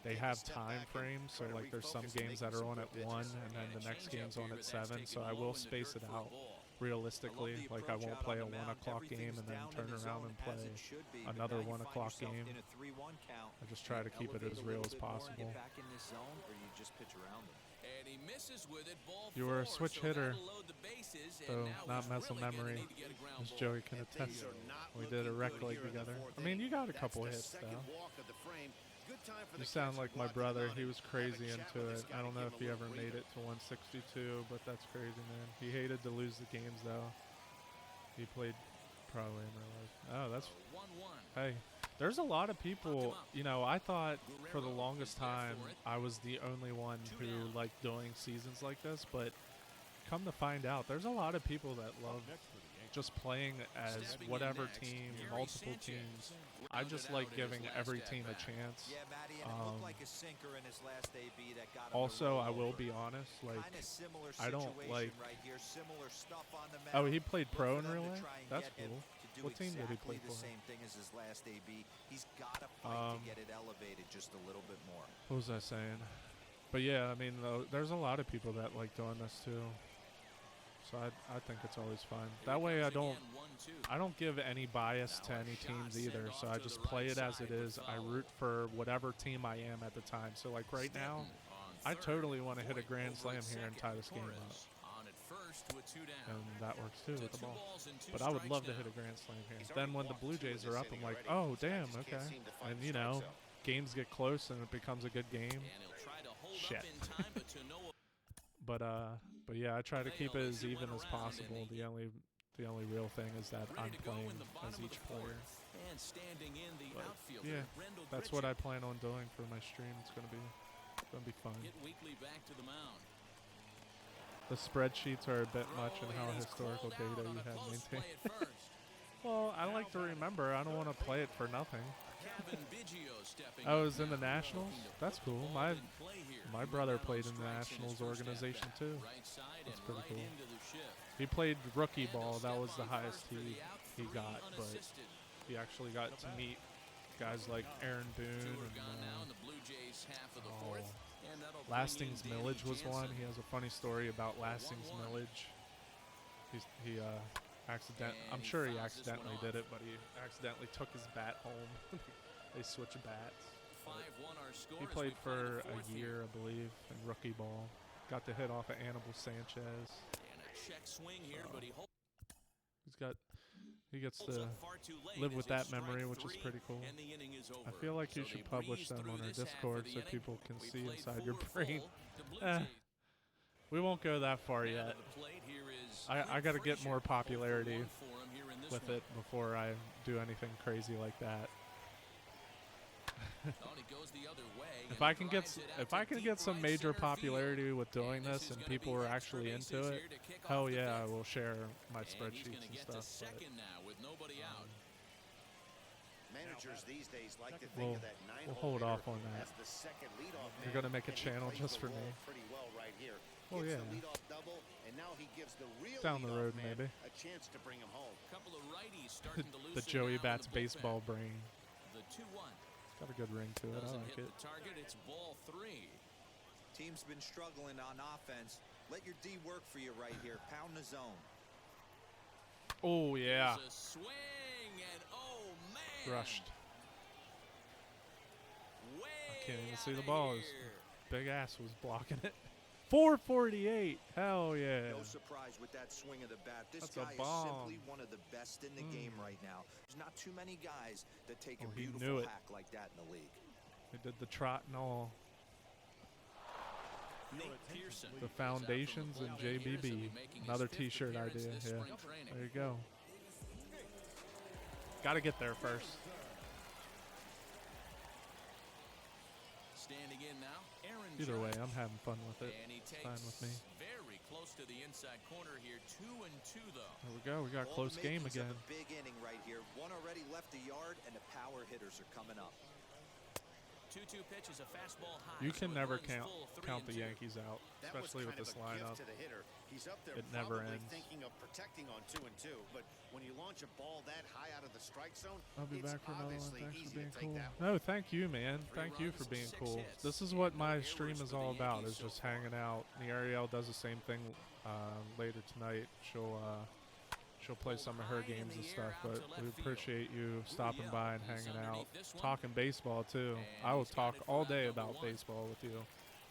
They have time frames, so like there's some games that are on at 1 and then the next game's on at 7, so I will space it out realistically. Like I won't play a 1 o'clock game and then turn around and play another 1 o'clock game. I just try to keep it as real as possible. You were a switch hitter, so not muscle memory, as Joey can attest. We did a rec league together. I mean, you got a couple hits, though. You sound like my brother. He was crazy into it. I don't know if he ever made it to 162, but that's crazy, man. He hated to lose the games, though. He played probably in real life. Oh, that's... Hey, there's a lot of people, you know, I thought for the longest time I was the only one who liked doing seasons like this, but come to find out, there's a lot of people that love just playing as whatever team, multiple teams. I just like giving every team a chance. Also, I will be honest, like, I don't like... Oh, he played pro in real life? That's cool. What team did he play for? What was I saying? But yeah, I mean, there's a lot of people that like doing this too. So I think it's always fun. That way I don't give any bias to any teams either. So I just play it as it is. I root for whatever team I am at the time. So like right now, I totally want to hit a grand slam here and tie this game up. And that works too with the ball. But I would love to hit a grand slam here. Then when the Blue Jays are up, I'm like, oh, damn, okay. And, you know, games get close and it becomes a good game. Shit. But yeah, I try to keep it as even as possible. The only real thing is that I'm playing as each player. But yeah, that's what I plan on doing for my stream. It's gonna be fun. The spreadsheets are a bit much in how historical data you have maintained. Well, I like to remember. I don't want to play it for nothing. I was in the Nationals. That's cool. My brother played in the Nationals organization too. That's pretty cool. He played rookie ball. That was the highest he got, but he actually got to meet guys like Aaron Boone and Lasting's Millage was one. He has a funny story about Lasting's Millage. I'm sure he accidentally did it, but he accidentally took his bat home. They switched bats. He played for a year, I believe, in rookie ball. Got to hit off of Anibal Sanchez. He gets to live with that memory, which is pretty cool. I feel like you should publish them on our Discord so people can see inside your brain. We won't go that far yet. I got to get more popularity with it before I do anything crazy like that. If I can get some major popularity with doing this and people are actually into it, hell yeah, I will share my spreadsheets and stuff. But we'll hold off on that. You're gonna make a channel just for me. Oh yeah. Down the road maybe. The Joey Bats baseball brain. Got a good ring to it. I like it. It's ball 3. Team's been struggling on offense. Let your D work for you right here. Pound the zone. Oh yeah. A swing and oh man. Rushed. I can't even see the ball. His big ass was blocking it. 448. Hell yeah. No surprise with that swing of the bat. This That's guy a bomb. is simply one of the best in the game right now. There's not too many guys that take a he knew beautiful it. hack like that in the league. They did the trot and all. The Foundations and JBB. Another t-shirt idea. Yeah. There you go. Got to get there first. Standing in now, Aaron Either way, Judge. I'm having fun with it. And he It's takes fine with me. very close to the inside corner here. 2-2 though. There we go. We got a All close the game makings of again. a big inning right here. One already left the yard, and the power hitters are coming up. 2-2 pitch is a fastball high. You so can it never runs count full, the 3-2. Yankees out, That was especially with kind this of a lineup. gift to the hitter. He's up there It never probably ends. thinking of protecting on 2-2, but when you launch a ball that high out of the strike zone, I'll be it's back for another one. obviously Thanks for easy being to take cool. that one. No, thank you, man. Thank you for runs, being 6 cool. hits, This is and what no my errors stream for is the all about. Yankees Is so just far. hanging out. The Ariel does the same thing later tonight. She'll play some of her games and stuff, but we appreciate you stopping by and hanging out, talking baseball too. I will talk all day about baseball with you,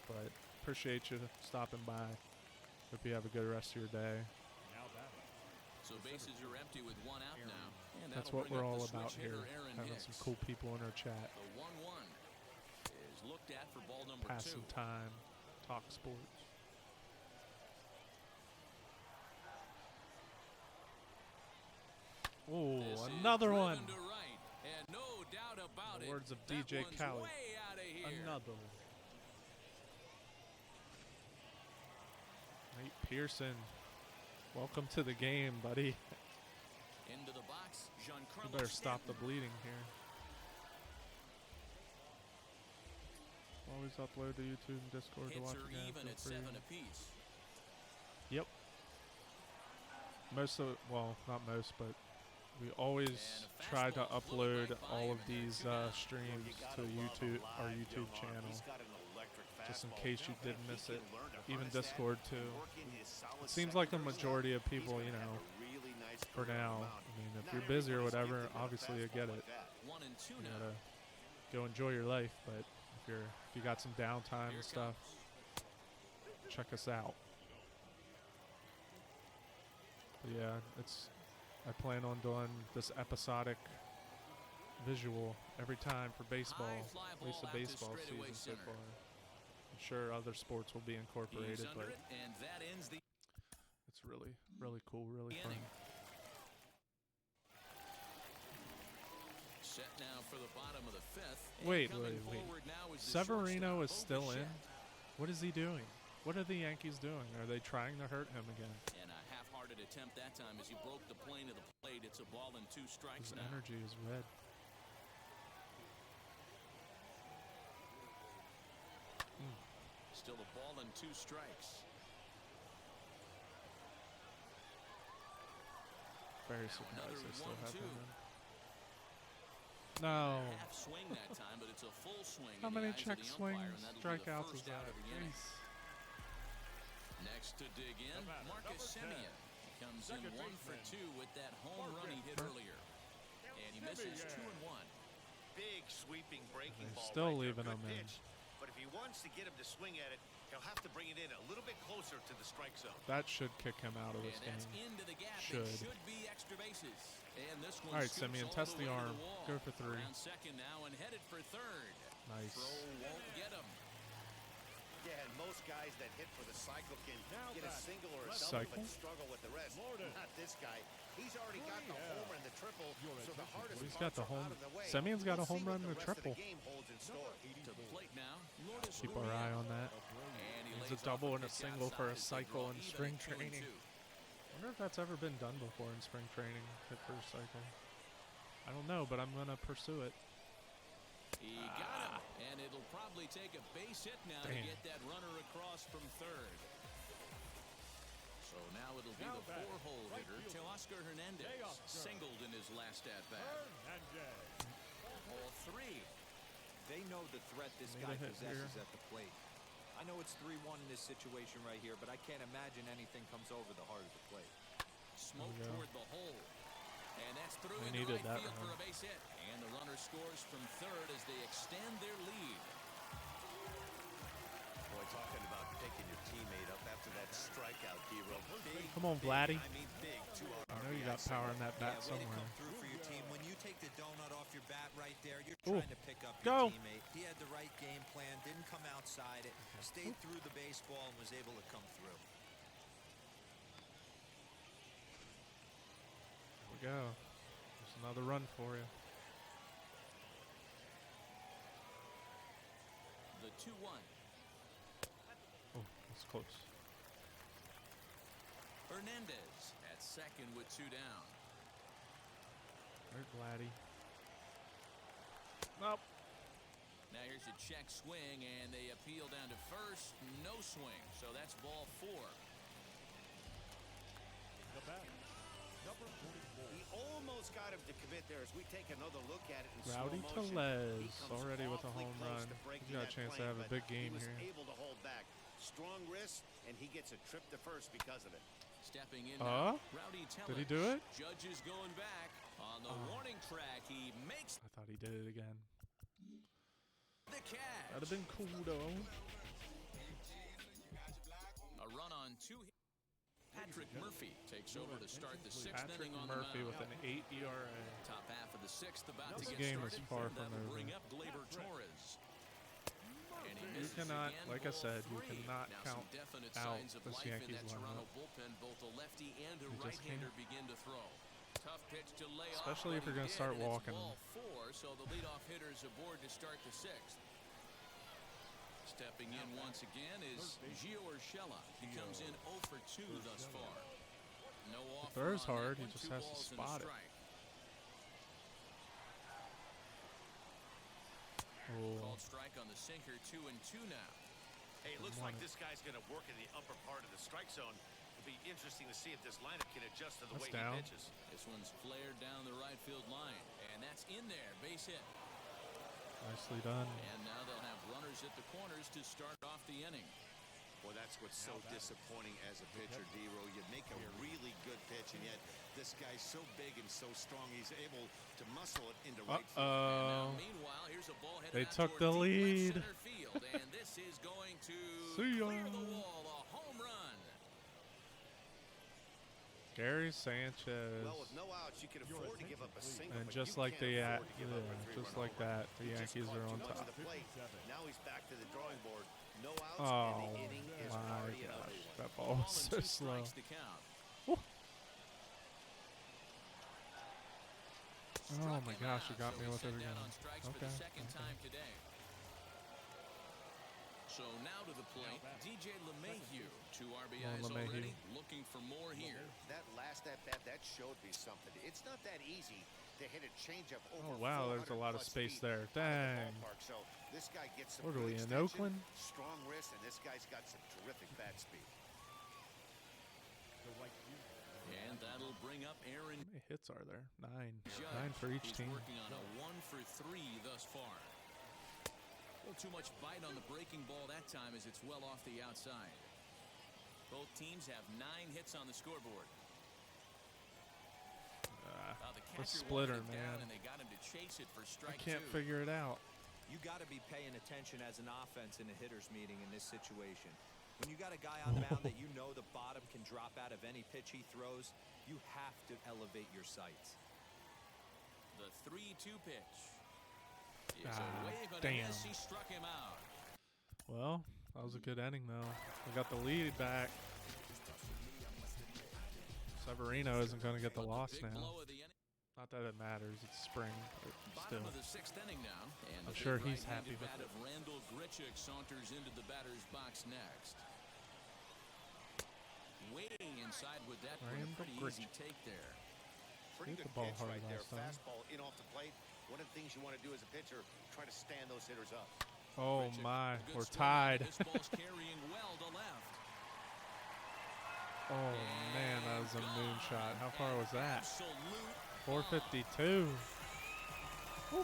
but appreciate you stopping by. Hope you have a good rest of your day. Now batting. So bases are empty with 1 out now. And That's that'll what bring we're up all the about switch here, hitter, Aaron having Hicks. some cool people in our chat, The 1-1 is looked at for ball number 2. passing time, talk sports. Oh, This is another driven one. to right, and no doubt about The it, words of that DJ one's Khaled. way outta here. Another one. Nate Pearson, welcome to the game, buddy. Into the box, You Giancarlo better stop the Stanton. bleeding here. Always upload to YouTube and Discord to Hits watch are again. even Feel at free. 7 apiece. Yep. Most of, well, not most, but we always And a try to fastball flew upload right by all him of in there. these 2 down. streams You to gotta love a YouTube, our live YouTube young arm. channel. He's got an electric Just in fastball. case you Now, did if he miss can it. learn to Even harness that Discord and too. work in his solid It seems like the secondary majority of slot, he's people, gonna you have know, a really nice for career on now, the mound. I mean, if Not you're busy or everybody's whatever, gifted with a obviously I get fastball it. like that. 1-2 You now. gotta go enjoy your life, but if you got some downtime Here and stuff, comes. check us out. But yeah, I plan on doing this episodic visual every time for baseball, High fly at least the ball out to baseball straightaway season so center. far. I'm sure other sports will be He's incorporated, under but it, and that ends the it's really, really cool, really fun. inning. Set now for the bottom of the 5th. And Wait. coming forward now is the Severino is shortstop, still in? Bichette. What is he doing? What are the Yankees doing? Are they trying to hurt him again? And a half-hearted attempt that time as he broke the plane of the plate. It's a ball and 2 strikes His now. energy is red. Still a ball and 2 strikes. Very Now surprised another they still have 1-2. him in. No. Half swing that time, but it's a full swing. How in the many eyes of check the umpire, swings, and that'll be the strikeouts first is out that? of the inning. Jeez. Next to dig in, The batter, Marcus number 10. Semien. He comes in Second 1 for baseman, 2 with that home run he hit Marcus. earlier. And he misses Semien. 2-1. Big sweeping breaking They're ball. still right there. leaving Good him in. pitch. But if he wants to get him to swing at it, he'll have to bring it in a little bit closer to the strike zone. That should kick him out of And this that's game. into the gap. Should. It should be extra bases. And this one All right, scoops Semien, all test the the way to arm. wall. Go for 3. Around second now and headed for third. Nice. Throw won't get him. Yeah, and most guys that hit for the cycle can Now get a back. single or a Cycle? double, but struggle with the rest. Lorden. Not this guy. He's already got the Yeah. homer and the triple, Your so the attention, hardest He's got parts the are out home. of the way. Semien's got a We'll see home what run the and a rest of the triple. game holds in store. To the plate now, Lourdes Keep our eye on that. And he He's lays a off double and a pitch single for a outside as they cycle draw in even spring at 2-2. training. I wonder if that's ever been done before in spring training, hit for a cycle. I don't know, but I'm going to pursue it. He got him, and it'll probably take a base hit now to Damn. get that runner across from third. So now it'll be Now the batting, 4-hole right hitter, fielder. Teoscar Hernandez, Teoscar. singled in his last at-bat. Hernandez. Ball 3. They know the threat this Made a guy hit possesses here. at the plate. I know it's 3-1 in this situation right here, but I can't imagine anything comes over the heart of the plate. Smoke There we go. toward the hole. And that's through They into needed right that field for run. a base hit. And the runner scores from third as they extend their lead. Boy, talking about picking your teammate up after that strikeout, hero. Big, Come on, big, Vladdy. I mean big 2 I know you got power in that bat Way to somewhere. come through for your team. When you take the donut off your bat right there, you're Ooh. trying to pick up Go. your teammate. He had the right game plan, didn't come outside it, stayed through the baseball, and was able to come through. There we go. There's another run for you. The 2-1. Oh, that's close. Hernandez at second with 2 down. There's Vladdy. Nope. Now here's a check swing, and they appeal down to first. No swing, so that's ball 4. The batter, number 44. He almost got him to commit there as we take another look at it in Rowdy slow motion. Tellez He comes already with a awfully home close run. to breaking He's got a that chance to plane, have a but big game he was here. able to hold back. Strong wrist, and he gets a trip to first because of it. Stepping in now, Rowdy Tellez. Did he do it? Judges going back on the warning track. He makes I thought he did it again. the catch. That'd have been cool though. A run on 2 hits. Patrick Murphy takes over to start the 6th Patrick inning on Murphy the with mound. an 8 ERA. Top half of the 6th about This to get game is started. far That from will over. bring up Gleyber Torres. And he You misses cannot, again, like I ball said, you 3. cannot Now count some definite out signs of this life in Yankees that lineup. Toronto bullpen. Both a lefty and a You just right-hander can't. begin to throw. Tough pitch to lay off, Especially if but you're he gonna start did, and walking it's them. ball 4, so the leadoff hitter's aboard to start the 6th. Stepping in once again is Gio Urshela. He comes in 0 for 2 thus far. No offer throws on that hard, he one, just 2 has to balls and a spot it. strike. Oh, Called strike on the sinker, 2-2 now. Hey, it looks like this guy's going to work in the upper part of the strike zone. It'll be interesting to see if this lineup can adjust to the That's way down. he pitches. This one's flared down the right field line, and that's in there. Base hit. nicely done. And now they'll have runners at the corners to start off the inning. Well, that's what's so disappointing as a pitcher, D-Row. You make a really good pitch, and yet this guy's so big and so strong, he's able to muscle it into right field. And Uh-oh. now, meanwhile, here's a ball headed They out took toward the deep lead. left center field, and this is going to See ya. clear the wall. A home run. Gary Sanchez. Well, with no outs, you can afford to give up a single, And but just you like can't the afford to give up a just three-run like home run. that, the He just Yankees caught are on too much top. of the plate. Now he's back to the drawing board. No outs, Oh and the inning is my already an ugly gosh, one. that ball was so Ball and 2 slow. strikes to count. Oh my Struck him gosh, you out, got so me he's with it sent down again. on strikes for Okay, the second okay. time today. So now to the plate, DJ LeMahieu. 2 RBIs LeMahieu. already, looking for more here. That last at-bat, that showed me something. It's not that easy to hit a changeup over Oh wow, there's a lot of 400+ space feet there. out of the Dang. ballpark. So this guy gets some What are good we, in extension, Oakland? strong wrist, and this guy's got some terrific bat speed. The right field. And that'll bring up Aaron How many hits are there? 9. Judge. 9 for each He's team. working on a 1 for 3 thus far. A little too much bite on the breaking ball that time as it's well off the outside. Both teams have 9 hits on the scoreboard. The The catcher splitter, wanted it down, man. and they got him to chase it for I strike can't 2. figure it out. You got to be paying attention as an offense in a hitter's meeting in this situation. When you got a guy on mound that you know the bottom can drop out of any pitch he throws, you have to elevate your sights. The 3-2 pitch is Ah, a wave and damn. a miss. He struck him out. Well, that was a good inning though. We got the lead back. Severino isn't going to get the But loss big now. blow of the inning. Not that it matters. It's spring, but Bottom still. of the 6th inning now, and I'm the sure big he's happy right-handed with bat it. of Randall Grichuk saunters into the batter's box next. Way inside with that one, a Randall pretty easy Grichuk. take there. Pretty Hit good the ball pitch hard right there. last time. Fastball in off the plate. One of the things you want to do as a pitcher, try to stand those hitters up. Oh Grichuk, my, a good we're swing on it. tied. This ball's carrying well to left. Oh man, that was a moonshot. How far was that? Absolute 452. I'm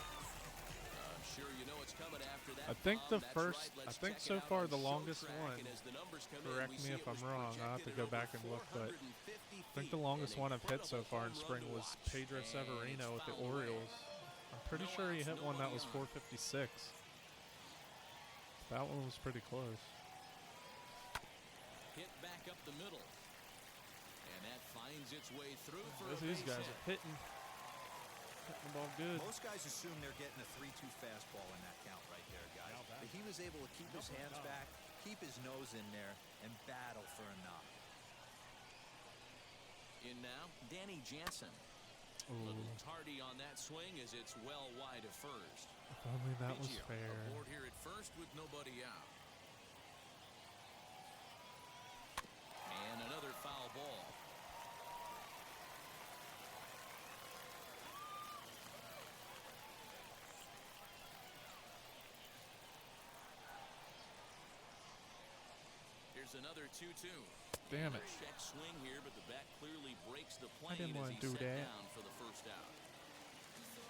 sure you know what's coming after that. I think bomb. the That's first, right. I Let's think check so it out far on the longest Showtrack, one. and as the numbers come in, Correct we me see if it I'm was wrong. I'll have to projected go at back over and look, but 450 I think feet. the longest An one I've hit so incredible far in home spring run to was watch. Pedro And Severino it's with the fouled away. Orioles. I'm pretty No sure he outs, hit one that nobody was on. 456. That one was pretty close. Hit back up the middle. And that finds its way through for a These base guys hit. are hitting the ball good. Most guys assume they're getting a 3-2 fastball in that count right there, guys. But he was able to keep his hands back, keep his nose in there, and battle for a knock. In now, Danny Jansen. A little tardy on that swing as it's well wide of first. If only that was Biggio fair. aboard here at first with nobody out. And another foul ball. Here's another 2-2. Damn it. Check swing here, but the bat clearly breaks the I plane didn't as want he to do set that. down for the first out.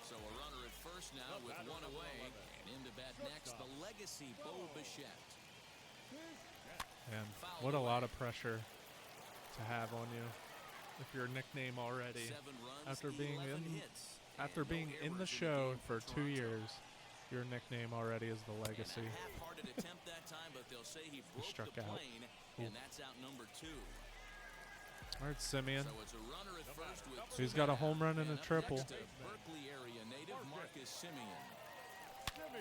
So a runner at first now with one away. And in to bat next, the legacy Bo Bichette. And what a lot of pressure to have on you if your nickname already 7 runs, after being 11 in hits, after and being no in the errors show game for 2 Toronto. years, your nickname already is the legacy. And a half-hearted attempt that time, but they'll say he broke struck the out. plane, and that's out number 2. All right, Simeon. So it's a runner at first with He's 2 got a down. home run and a up triple. next, a Berkeley area native Marcus Simeon.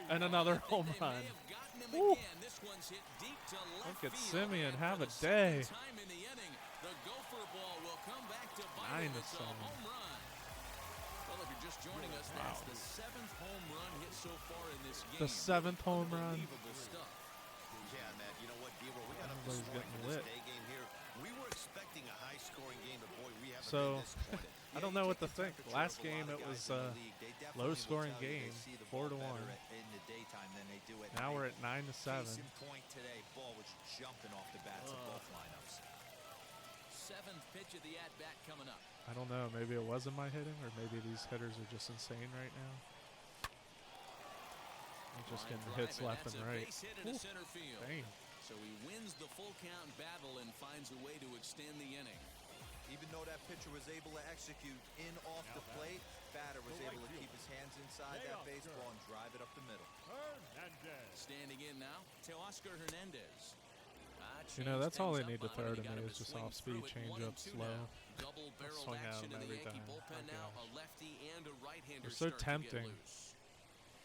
And another I think home they run. may have gotten him Woo. again. This one's hit deep to left Look at field, Simeon, and have for a the day. second time in the inning, the Gopher ball will come back to bite him. It's a 9-7. home run. Well, if you're just joining us, that's the 7th home run hit so far in this game. The 7th home run. Unbelievable stuff. Yeah, Matt, you know what, D-Roll, we got up this Everybody's morning getting for this lit. day game here. We were expecting a high-scoring game, but boy, we haven't So, been disappointed. I don't know what to think. Last game it was a low-scoring game, 4-1. In the daytime than they do at Now night. we're at 9-7. Case in point today, ball was jumping off the bats of both lineups. 7th pitch of the at-bat coming up. I don't know. Maybe it wasn't my hitting, or maybe these hitters are just insane right now. They're just Line getting drive, hits and left that's and a right. base hit into center field. Dang. So he wins the full count battle and finds a way to extend the inning. Even though that pitcher was able to execute in off the plate, batter was able to keep his hands inside that baseball and drive it up the middle. Hernandez. Standing in now, Teoscar Hernandez. You know, that's all they need to throw throw to me is just off-speed changeup, slow. Double-barreled Swing at action him in the every Yankee time. bullpen Oh, now. gosh. A lefty and a right-hander They're so start to get tempting. loose.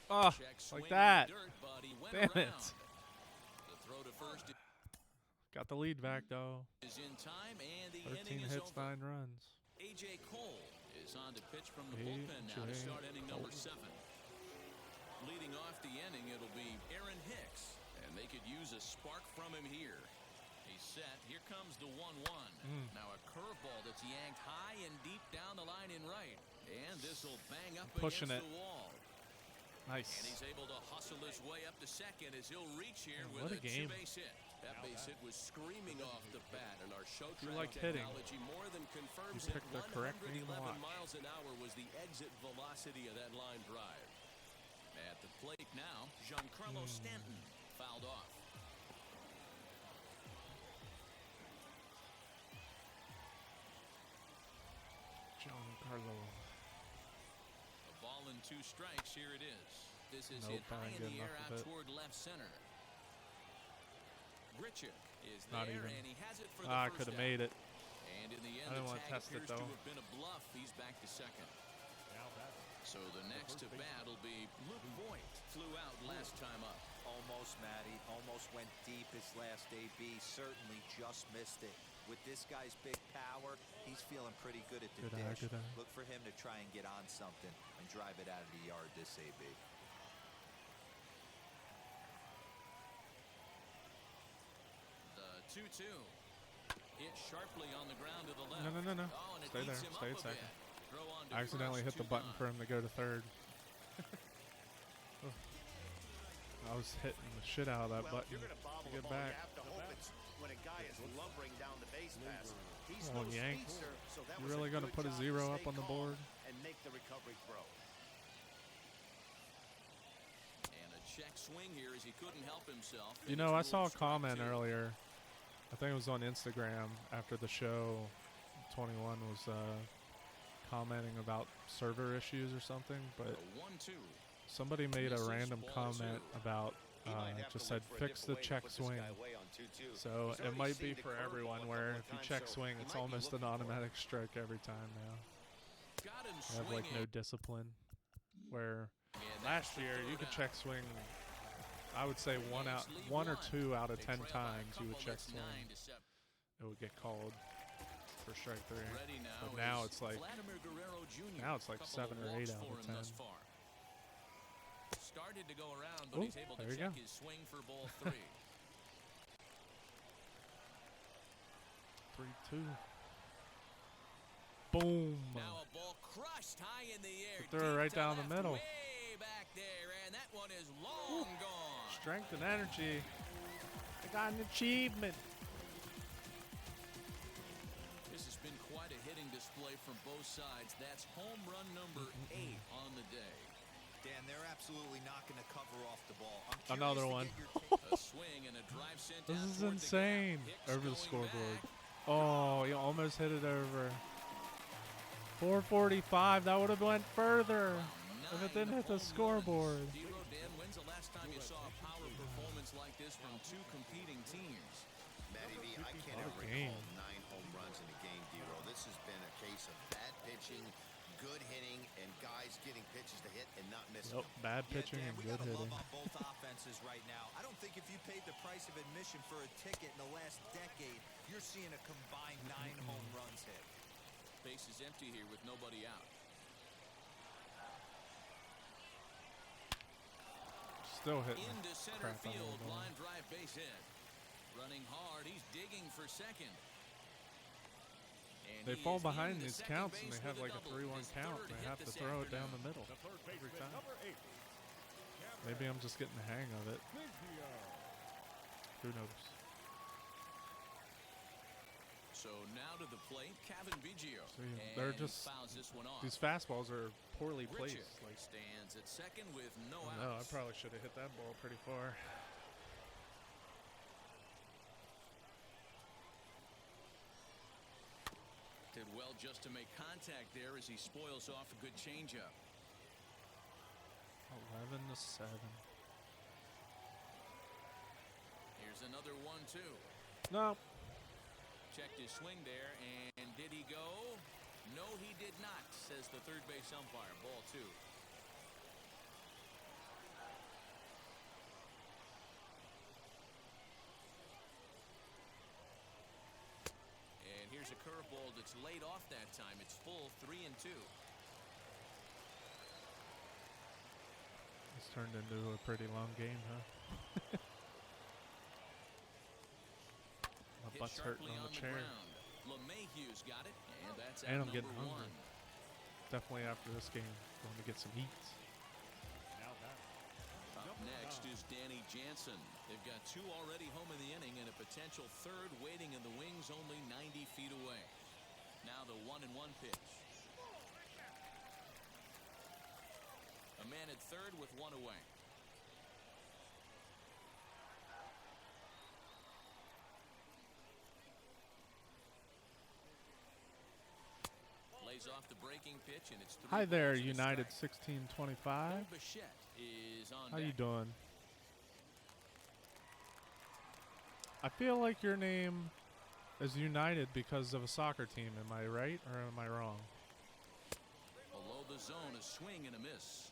Oh, Check swing like in the that. dirt, but he went Damn around. it. The throw to first Got the lead back, though. is in time, and the 13 inning is hits, over. 9 runs. A.J. Cole is on to pitch from the A.J. bullpen now to start inning number Cole. 7. Leading off the inning, it'll be Aaron Hicks, and they could use a spark from him here. He's set. Here comes the 1-1. Now a curveball that's yanked high and deep down the line in right, and this will bang up Pushing against it. the wall. Nice. And he's able to hustle his way up to second as he'll reach here What with a game. two-base hit. That base hit was screaming off the bat, and our show You track like hitting. technology more than confirms You that picked the correct game to 111 watch. miles an hour was the exit velocity of that line drive. At the plate now, Giancarlo Stanton fouled off. Giancarlo. A ball and 2 strikes. Here it is. This is Nope, hit high I ain't in the getting air enough out of it. toward left center. Grichuk is Not there, even. and he has it for the I first could have out. made it. And in the end, I didn't the wanna tag test it, appears to though. have been a bluff. He's back to second. Now batting. So the next to bat will be Luke Voigt. Flew out last time up. Almost, Matty. Almost went deep his last AB. Certainly just missed it. With this guy's big power, he's feeling pretty good at the Good eye, dish. good eye. Look for him to try and get on something and drive it out of the yard this AB. The 2-2. Hit sharply on the ground to the left. No. Oh, and it Stay beats there. him Stay up at a second. bit. Throw on to I accidentally hit first, the button 2 for gone. him to go to third. I was hitting the shit out of that Well, if button you're going to bobble to the get ball, back. you have to hope it's when a guy is lumbering down the base pass. He's Come on, no Yank. speedster, so that You was really a gonna good put a job to 0 stay up on the calm board? and make the recovery throw. And a check swing here as he couldn't help himself. You know, I saw a comment earlier. I think it was on Instagram after the show. 21 was commenting about server issues or something, but A 1-2. somebody made a This is random ball comment 2. about He might have to just said look for a fix the different way to check put this swing. guy away on 2-2. So He's it already might seen be the for curveball everyone a where couple if of you times, check so swing, he it's might be almost an looking for it. automatic strike every time now. Got him I have like no swinging. discipline. Where And last that's the year you third could out. check swing, I would say one or two out of They 10 trail by a times you would couple. check It's swing. 9-7. It would get called. for strike 3. Ready now. But now is it's like Vladimir Guerrero Jr. now it's like Couple 7 of or 8 walks out for of him 10. thus far. Started to go around, but Ooh, he's able to there you check go. his swing for ball 3. 3-2. Boom. Now a ball crushed high in the air. Threw it Deep right to down the left, middle. Way back there, and that one is long gone. Strength and energy. I got an achievement. This has been quite a hitting display from both sides. That's home run number 8 on the day. Dan, they're absolutely not going to cover off the ball. I'm Another curious one. to get your take. A swing and a drive sent This down is toward insane. the gap. Hicks Over the going scoreboard. back. Oh, you almost hit it over. 445. That would have went further if it didn't hit the scoreboard. D-Row, Dan, when's the last time you saw a power performance like this from two competing teams? Matty V, I can't What a ever game. recall 9 home runs in a game, D-Row. This has been a case of bad pitching, good hitting, and guys getting pitches to hit and not missing Nope, them. bad Yeah, pitching Dan, and we good gotta hitting. love on both offenses right now. I don't think if you paid the price of admission for a ticket in the last decade, you're seeing a combined 9 home runs hit. Base is empty here with nobody out. Still hitting Into center crap out of field, the ball. line drive base hit. Running hard, he's digging for second. And They he fall is behind into these second counts base and they with have like a double. 3-1 His count. third They hit have to this throw it down afternoon. the middle The third every baseman, time. number 8. Maybe I'm just getting the hang of it. Biggio. Who knows? So now to the plate, Kevin Biggio. See, And they're he just fouls this one off. these fastballs are poorly Richard placed. Like, stands at second with no I know, I outs. probably should have hit that ball pretty far. Did well just to make contact there as he spoils off a good changeup. 11-7. Here's another 1-2. No. Checked his swing there, and did he go? No, he did not, says the third base umpire. Ball 2. And here's a curveball that's laid off that time. It's full 3-2. It's turned into a pretty long game, huh? My Hit butt's hurting sharply on the chair. ground. LeMahieu's got it, and that's And out I'm getting number hungry. 1. Definitely after this game, going to get some eats. Now back. Up next is Danny Jansen. They've got 2 already home in the inning and a potential third waiting in the wings only 90 feet away. Now the 1-1 pitch. A man at third with 1 away. Lays off the breaking pitch and it's 3 Hi there, balls and a United strike. 1625. Bichette is on How you deck. doing? I feel like your name is United because of a soccer team. Am I right or am I wrong? Below the zone, a swing and a miss.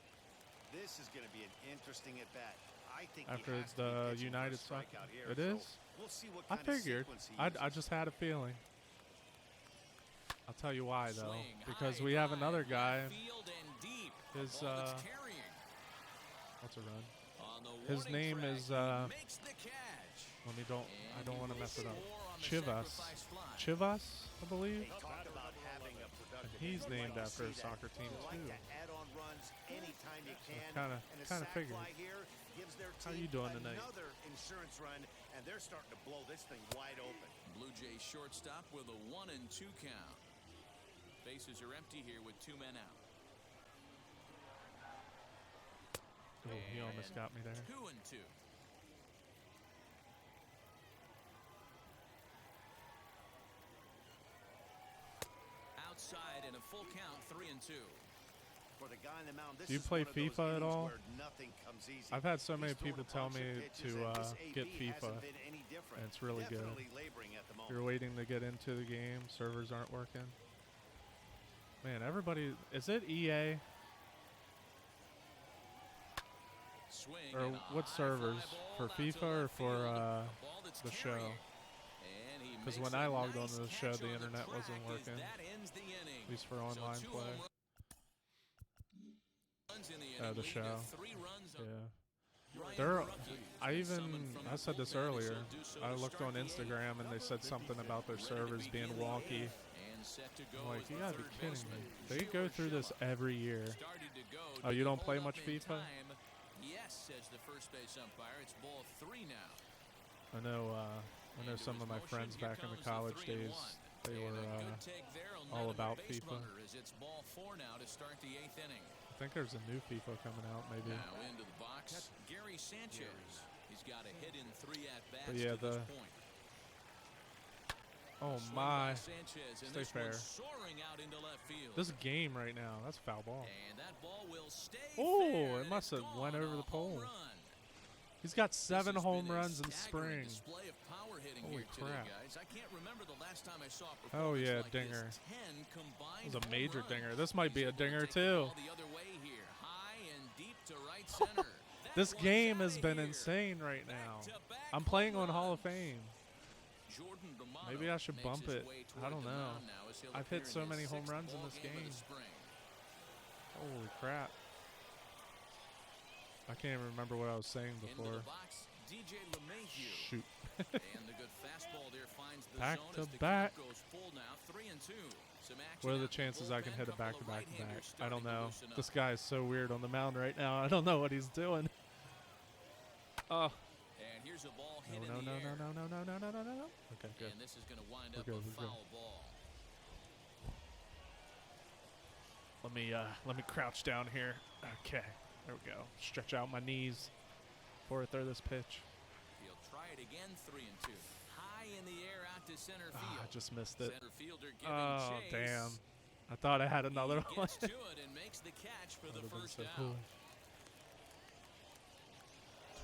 This is going to be an interesting at bat. I think After he has to be the pitching for a United soccer, strikeout here, it so is. We'll see what I kind of figured. sequence he I uses. just had a feeling. I'll tell you why though, Swing, because high we have drive, another left guy. field and deep. His Ball that's carrying. what's a run? On the His warning name track, is he makes the catch. I And don't he want to will mess it up. score on the Chivas. sacrifice fly. Chivas, I believe. They talk about having a productive He's inning. named You after a see that. soccer team You like too. to add on runs anytime you can. kinda- and a kinda sac figured. fly here gives their How team you doing tonight? another insurance run, and they're starting to blow this thing wide open. Blue Jays shortstop with a 1-2 count. Bases are empty here with 2 men out. Oh, he almost got me there. 2-2. Outside and a full count, 3-2. For the guy on the mound, this Do you is play one of those FIFA at innings all? where nothing comes easy. I've had so many He's thrown people a tell bunch me of pitches, to and this get AB FIFA. hasn't been any different. And it's really good. Definitely laboring at the moment. You're waiting to get into the game. Servers aren't working. Man, everybody, is it EA Swing or and a what high servers fly ball for out to FIFA or left for field. A ball that's the show? carrying. And he Because when I logged onto the show, the internet wasn't working. At least for online play. The show. Yeah. I said this earlier. I looked on Instagram and they said something about their servers being wonky. I'm like, you gotta be kidding me. They go through this every year. Oh, you don't play much FIFA? Yes, says the first base umpire. It's ball 3 now. I know some of my friends back in the college days, they were all about FIFA. It's ball 4 now to start the 8th inning. I think there's a new FIFA coming out, maybe. Now into the box, Gary Sanchez. He's got a hit in 3 at-bats But yeah, to this point. Oh my! Stay fair. Out into left field. This game right now, that's foul ball. And that ball will stay Oh, it must have went over the pole. He's got 7 home runs in spring. Holy crap! Oh yeah, dinger. It was a major dinger. This might be a dinger too. This game has been insane right now. I'm playing on Hall of Fame. Maybe I should bump it. I don't know. I've hit so many home runs in this game. Holy crap. I can't even remember what I was saying before. Shoot. Back to back. What are the chances I can hit a back-to-back? I don't know. This guy is so weird on the mound right now. I don't know what he's doing. Oh. No. Okay, good. And this is going to wind up We're a good. foul ball. Let me crouch down here. Okay, there we go. Stretch out my knees before I throw this pitch. He'll try it again, 3-2. High in the air out to center field. I just missed it. Center fielder giving Oh, chase. damn. I thought I had another He one. gets to it and makes the catch for the That would've been first so down. cool.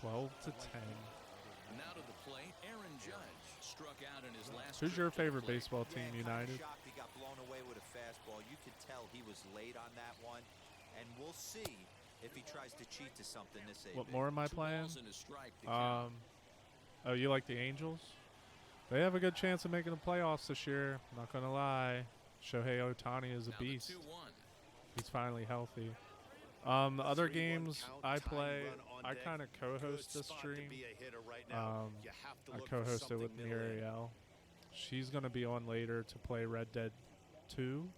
12-10. Now to the plate, Aaron Judge struck out in his last. Who's your trip to the favorite plate. baseball team, Yeah, United? kinda shocked he got blown away with a fastball. You could tell he was late on that one, and we'll see if he tries to cheat to something this AB. What more am I 2 playing? balls and a strike to count. Oh, you like the Angels? They have a good chance of making the playoffs this year. Not gonna lie. Shohei Ohtani is a Now the beast. 2-1. He's finally healthy. The other games I play, I kind of co-host this stream. I co-host it with Muriel. She's going to be on later to play Red Dead 2.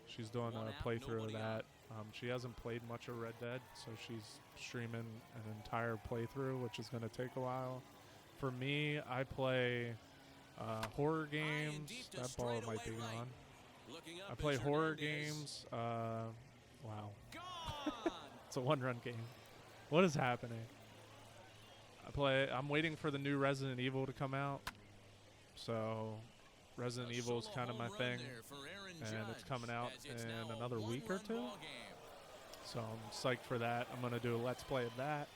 She's doing a playthrough of that. She hasn't played much of Red Dead, so she's streaming an entire playthrough, which is going to take a while. For me, I play horror games. That ball might be on. I play horror games. Wow. It's a 1-run game. What is happening? I'm waiting for the new Resident Evil to come out. So Resident Evil is kind of my thing. And it's coming out in another week or 2. So I'm psyched for that. I'm going to do a Let's Play of that.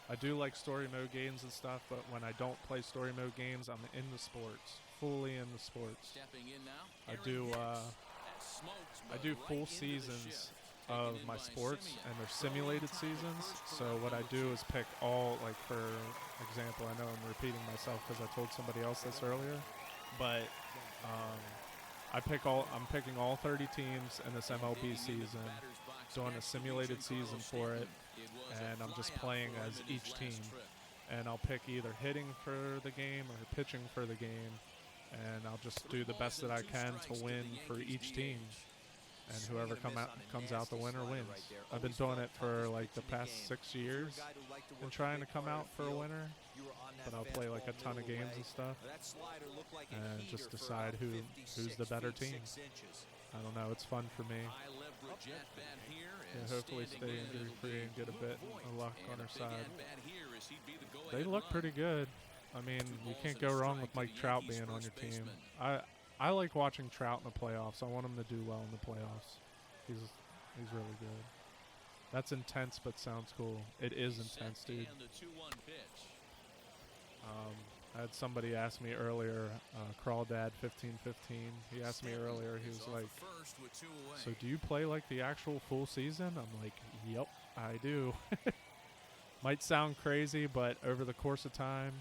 I do like story mode games and stuff, but when I don't play story mode games, I'm in the sports. Fully in the sports. I do full seasons of my sports, and they're simulated seasons. So what I do is pick all, like for example, I know I'm repeating myself because I told somebody else this earlier, but I'm picking all 30 teams in this MLB season, doing a simulated season for it, and I'm just playing as each team. And I'll pick either hitting for the game or pitching for the game, and I'll just do the best that I can to win for each team. And whoever comes out the winner wins. I've been doing it for like the past 6 years and trying to come out for a winner. But I'll play like a ton of games and stuff and just decide who's the better team. I don't know. It's fun for me. Yeah, hopefully stay injury free and get a bit of luck on our side. They look pretty good. I mean, you can't go wrong with Mike Trout being on your team. I like watching Trout in the playoffs. I want him to do well in the playoffs. He's really good. That's intense, but sounds cool. It is intense, dude. I had somebody ask me earlier, Crawdad 1515. He asked me earlier. He was like, "So do you play like the actual full season?" I'm like, "Yep, I do." Might sound crazy, but over the course of time,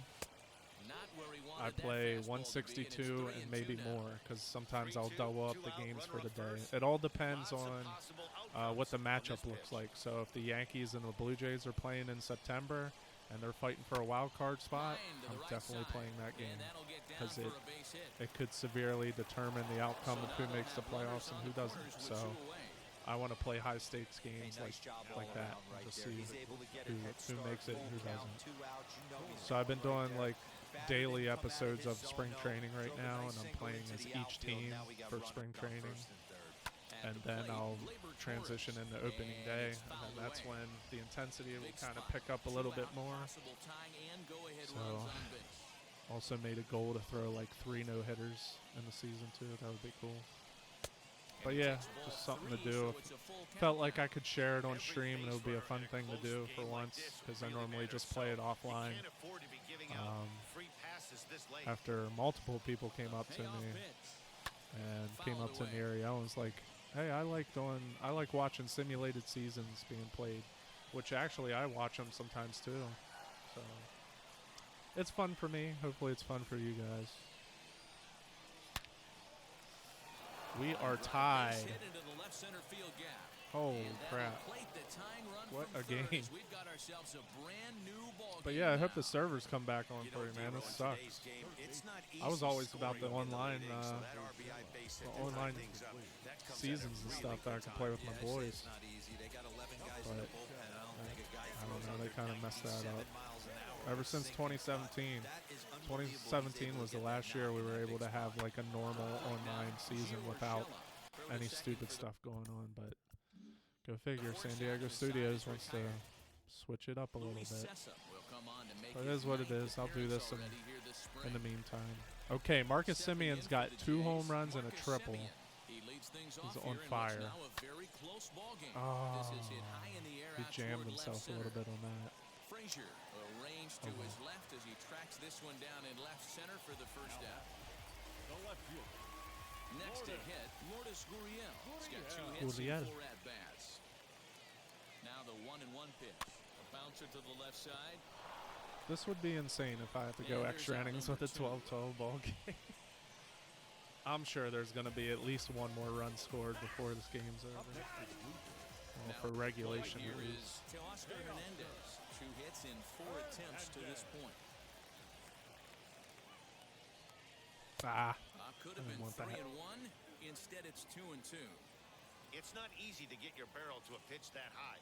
I play 162 and maybe more, because sometimes I'll double up the games for the day. It all depends on what the matchup looks like. So if the Yankees and the Blue Jays are playing in September and they're fighting for a wild card spot, I'm definitely playing that game, because it could severely determine the outcome of who makes the playoffs and who doesn't. So I want to play high stakes games like that, and just see who makes it and who doesn't. So I've been doing like daily episodes of spring training right now, and I'm playing as each team for spring training. And then I'll transition into opening day, and then that's when the intensity will kind of pick up a little bit more. So also made a goal to throw like 3 no-hitters in the season too. That would be cool. But yeah, just something to do. Felt like I could share it on stream, and it would be a fun thing to do for once, because I normally just play it offline. After multiple people came up to me and was like, hey, I like watching simulated seasons being played, which actually I watch them sometimes too. So it's fun for me. Hopefully it's fun for you guys. We are tied. Holy crap. What a game. But yeah, I hope the servers come back on for you, man. This sucks. I was always about the online seasons and stuff that I could play with my boys. But I don't know, they kind of messed that up. Ever since 2017. 2017 was the last year we were able to have like a normal online season without any stupid stuff going on, but go figure, San Diego Studios wants to switch it up a little bit. But it is what it is. I'll do this in the meantime. Okay, Marcus Simeon's got 2 home runs and a triple. He's on fire. Oh, he jammed himself a little bit on that. Frazier arranged to his left as he tracks this one down in left center for the first out. The left field. Next to hit, Lourdes Gurriel. He's got 2 hits and 4 at-bats. Now the 1-1 pitch. A bouncer to the left side. This would be insane if I have to go extra innings with a 12-12 ball game. I'm sure there's going to be at least 1 more run scored before this game's over. Well, for regulation at least. Teoscar Hernandez. 2 hits in 4 attempts to this point. Could have been 3-1. Instead, it's 2-2. It's not easy to get your barrel to a pitch that high.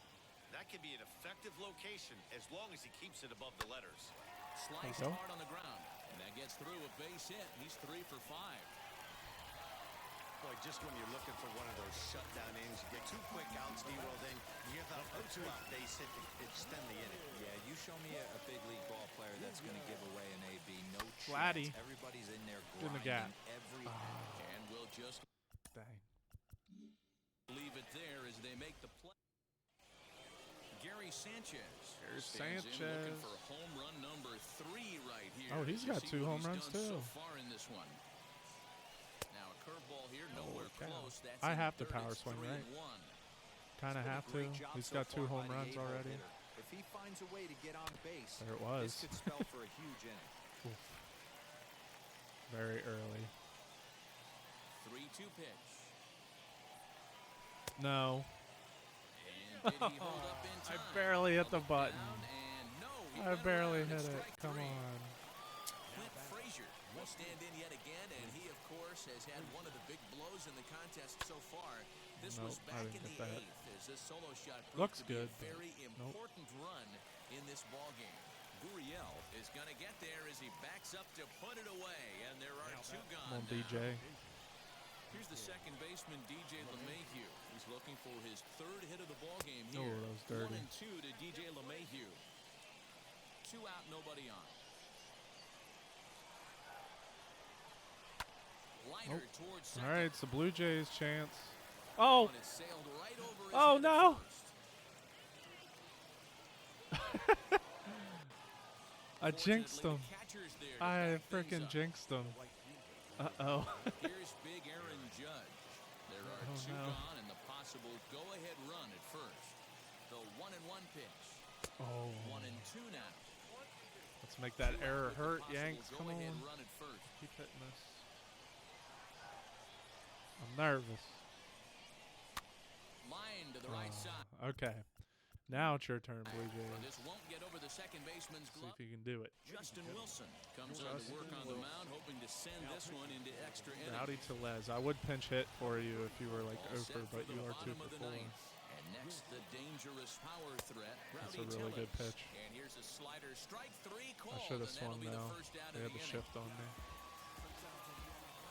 That can be an effective location as long as he keeps it above the letters. Sliced hard on the ground. And that gets through a base hit. He's 3 for 5. Boy, just when you're looking for one of those shutdown innings, you get 2 quick outs, D-Roll, then you have a 2-out base hit to extend the inning. Yeah, you show me a big league ball player that's going to give away an AB. No Flatty. chance. Everybody's in there in the gap. every And we'll just Dang. leave it there as they make the play. Gary Sanchez. Here's stands in looking Sanchez. for home run number 3 right here. Oh, he's got 2 home runs too. So far in this one. Now a curveball here, nowhere close. That's I in have to third. power It's swing, right? 3-1. Kind of have to. He's got 2 home runs already. If he finds a way to get on base, There it was. this could spell for a huge inning. Oof. Very early. 3-2 pitch. No. And did he hold up in I time? barely hit the Look button. down, and no, he I went barely around hit at it. strike Come 3. on. Clint Frazier will stand in yet again, and he, of course, has had one of the big blows in the contest so far. This was Nope, I back didn't in get the that. 8th as this solo shot proved Looks to be good, a but very important run in this ballgame. Gurriel is going to get there as he backs up to put it away, and there are 2 gone. Come on, now. DJ. Here's the second baseman, DJ LeMahieu. He's looking for his 3rd hit of the ballgame Oh, here. that was dirty. 1-2 to DJ LeMahieu. 2 out, nobody on. Liner towards second. All right, it's the Blue Jays' chance. Oh! And it sailed right over his Oh, head no. at first. I jinxed him. Fortunately, the catcher's there to I back things freaking up. jinxed him. Uh-oh. Here's big Aaron Judge. There are 2 no. gone and the possible go-ahead run at first. The 1-1 pitch. Oh. 1-2 now. Let's make that 2 out error with the hurt, possible Yanks. Come go-ahead on. run at Keep hitting this. I'm nervous. Line to the right side. Okay. Now it's your turn, Blue But Jays. this won't get over the second baseman's See glove. if you can do it. Justin Wilson comes on to work on the mound, hoping to send this one into extra innings. Rowdy Tellez. I would pinch hit for you if you were like All set over, but for you the are 2 bottom for of the 4. ninth. And next, the dangerous power threat, That's Rowdy a really good Tellez. pitch. And here's a slider, strike 3 I called, should have and that'll swung be the now. first out They of had the the inning. shift on me.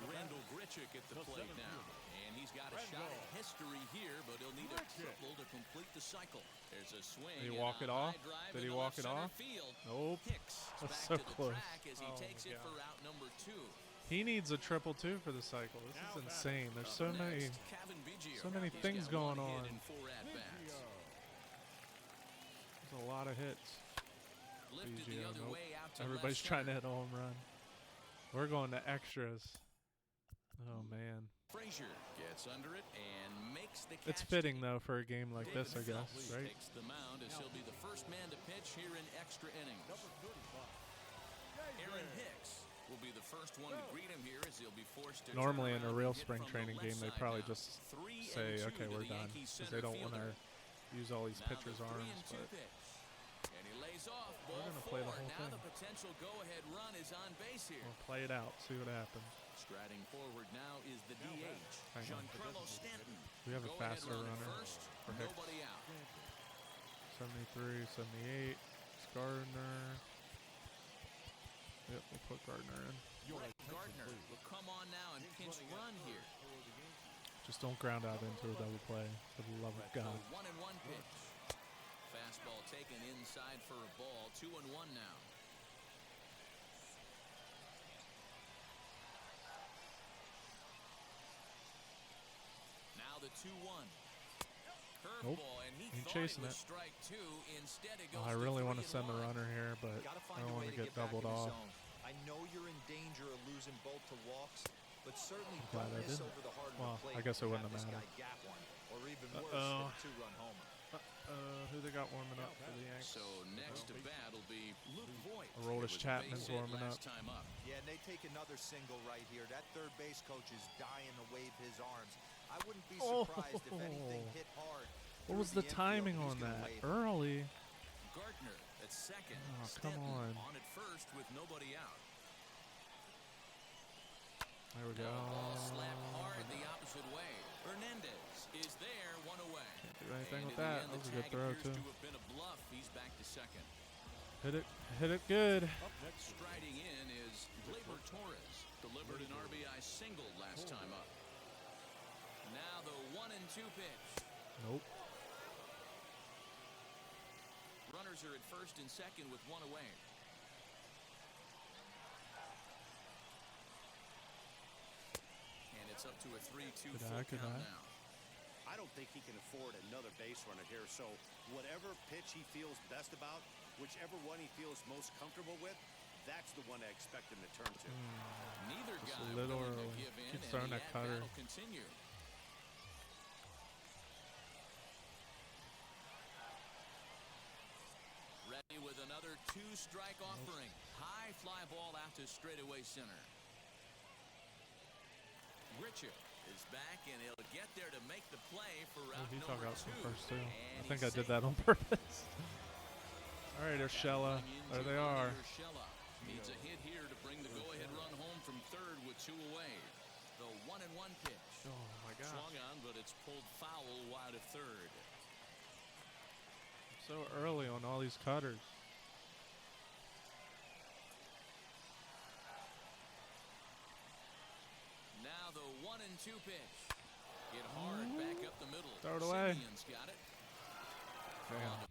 Randall Grichuk at the plate now. And he's got a shot at history here, but he'll need a triple to complete the cycle. There's a swing. Did he and walk a it off? high drive Did he into walk left it center off? Field. Nope. Hicks That's back so to the close. track as he Oh takes my it for God. out number 2. He needs a triple too for the cycle. This is insane. There's so many, Next, Kevin Biggio. so many He's things got going 1 on. hit and 4 at-bats. There's a lot of hits. Lifted the Biggio, other nope. way out to Everybody's left trying to center. hit a home run. We're going to extras. Oh man. Frazier gets under it and makes the catch. It's fitting though for a game like David this, I guess, Phelps right? takes the mound as he'll be the first man to pitch here in extra innings. Aaron Hicks will be the first one to greet him here as he'll be forced to Normally turn in a around real and hit spring from the training left game, they side probably now. just 3-2 say, to okay, we're the done. Yankees Because they center don't want to fielder. use all these Now pitchers' the arms. 3-2 But pitch. And he lays off. We're Ball gonna play the 4. whole Now thing. the potential go-ahead run is on base here. we'll play it out, see what happens. Striding forward now is the DH, Hang on. Giancarlo Stanton. We have a Go-ahead faster run at runner first, for Hicks. nobody out. 73, 78. It's Gardner. Yep, we'll put Gardner in. Brett Gardner will come on now and pinch run here. Just don't ground out into a double play, for the love of The God. 1-1 pitch. Fastball taken inside for a ball. 2-1 now. Now the 2-1. Nope. Curveball, and he Ain't thought chasing it was it. strike 2. Instead, it goes I really want to send the 3-1. runner here, but Gotta I find don't a want way to get back doubled in the off. zone. I know you're in danger of losing both to walks, but certainly Glad don't I miss didn't. over the hard Well, plate I guess it and wouldn't have have this mattered. guy gap one, or even worse, Uh-oh. hit a two-run homer. Who they got warming up for the Yanks? So next to bat will be Luke Voigt. Aroldis It was a Chapman's base hit warming last up. time up. Yeah, and they take another single right here. That third base coach is dying to wave his arms. I wouldn't be surprised if anything hit hard. What was the timing on that? Early. Gardner at second. Oh, come Stanton on. at first with nobody out. There we go. Ball slapped hard the opposite way. Hernandez is there, one away. Can't do anything And with in the that. end, That was the a good tag throw, appears too. to have been a bluff. He's back to second. Hit it good. Striding in is Gleyber Torres. Delivered an RBI single last time up. Now the 1-2 pitch. Nope. Runners are at first and second with one away. And it's up to a 3-2 Good full eye, good count eye. now. I don't think he can afford another base runner here. So whatever pitch he feels best about, whichever one he feels most comfortable with, that's the one I expect him to turn to. Neither Just guy a little willing to early. give in, Keeps and throwing the that cutter. at-bat will continue. Ready with another two-strike offering. High fly ball out to straightaway center. Grichuk is back, and he'll get there to make the play for Oh, route he took number out some 2. first too. I And think he's I did safe. that on purpose. All right, Urshela. Coming in There they Giovanni are. Urshela needs a hit here to bring the go-ahead run home from third with 2 away. The 1-1 pitch. Oh my gosh. Swung on, but it's pulled foul wide of third. So early on all these cutters. Now the 1-2 pitch. Hit hard back up the middle. Throw it away. Simeon's got it. Damn.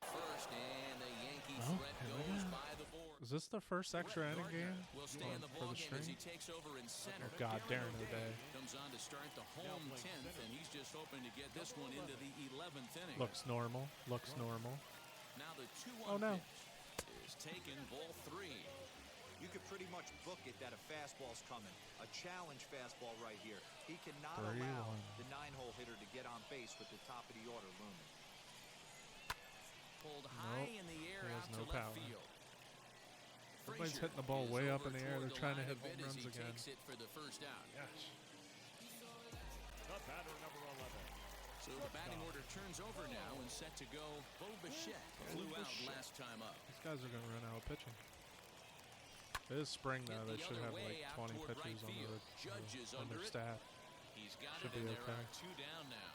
First, and the Yankee Well, threat here we goes go. by the board. Is this the first extra Brett inning Gardner game? will stay in the For the ballgame as he string? takes over in center. Oh God, Darren O'Day. Comes on to start the home 10th, and he's just hoping to get this one into the 11th inning. Looks normal. Looks normal. Now the 2-1 Oh, no. pitch is taken, ball 3. You could pretty much book it that a fastball's coming. A challenge fastball right here. He cannot 3-1. allow the 9-hole hitter to get on base with the top of the order looming. Pulled high Nope. in the air He has out no to left power. field. Nobody Everybody's Frazier hitting the ball is way up over in the air. toward They're trying to line hit a bit home as runs he again. takes it for the first out. Gosh. The batter, number 11. So the batting order turns over now and set to go. Bo Bichette flew out last time up. These guys are going to run out pitching. It is spring, though. Hit They the should other have way like out 20 toward pitchers right field. Judge is on under their it. staff. He's got Should it, be and there okay. are 2 down now.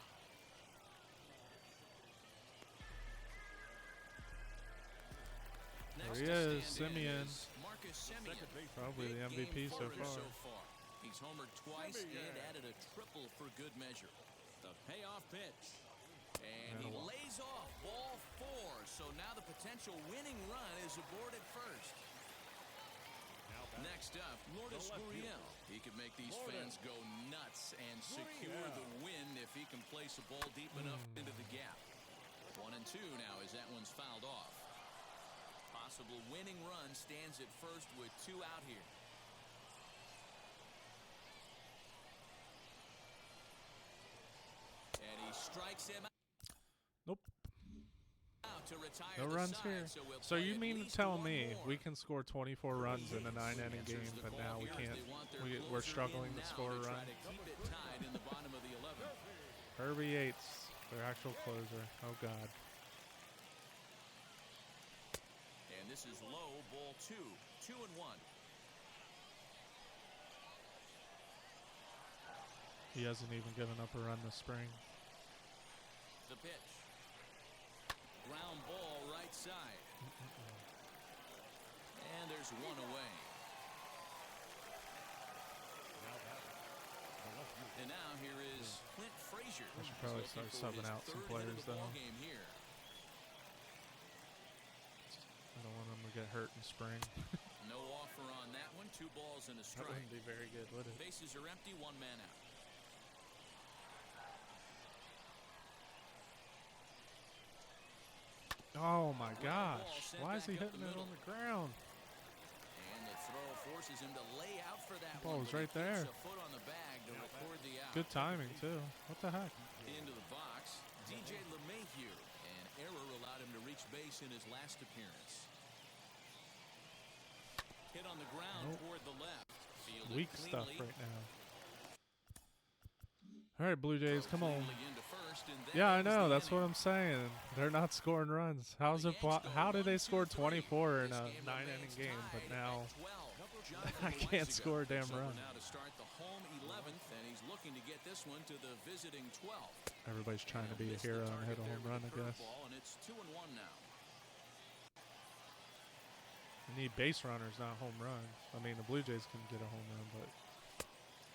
There Next he to is, stand in Simeon. is Marcus Simeon. Second base. Probably the Big MVP game so for him far. so far. He's homered twice and added a triple for good measure. The payoff pitch. And he lays off ball 4. So now the potential winning run is aboard at first. Next up, Lourdes Gurriel. He could make these fans go nuts and secure the win if he can place a ball deep enough into the gap. 1-2 now as that one's fouled off. Possible winning run stands at first with 2 out here. And he strikes him out. Nope. To retire No the runs side, here. we'll So play you at mean to least tell one me more. we can score 24 runs in a 9-inning game, Answers the but call now we here as can't? they want their We're closer struggling in to now score a to run. try to keep it tied in the bottom of the 11th. Herbie Yates, their actual closer. Oh, God. And this is low, ball 2. 2-1. He hasn't even given up a run this spring. The pitch. Ground ball right side. And there's one away. And now here is Clint Frazier. I should probably He's looking start for subbing his out some 3rd hit of players, the though. ballgame here. I don't want him to get hurt in spring. No offer on that one. 2 balls and a That strike. wouldn't be very good, would it? Bases are empty. 1 man out. Oh, my gosh. Why is he hitting it on the ground? And the throw forces him to lay out for that Ball one. was but he right there. keeps a foot on the bag to record the out. Good timing, too. What the heck? Into the box, DJ LeMahieu. An error allowed him to reach base in his last appearance. Hit on the ground toward the left. Fielded Weak stuff cleanly. right now. All right, Blue Jays, come on. Cleanly into first, and that Yeah, I ends know. the That's what inning. I'm saying. They're not scoring runs. How's it? How did they score 24 in This a game 9-inning remains game, but tied now at 12. I Jonathan can't Weisiger score a damn takes over run? Now to start the home 11th, and he's looking to get this one to the visiting 12th. everybody's trying to be a Missed the hero and target hit a there home with run, a I guess. curveball, and it's 2-1 now. You need base runners, not home runs. I mean, the Blue Jays can get a home run, but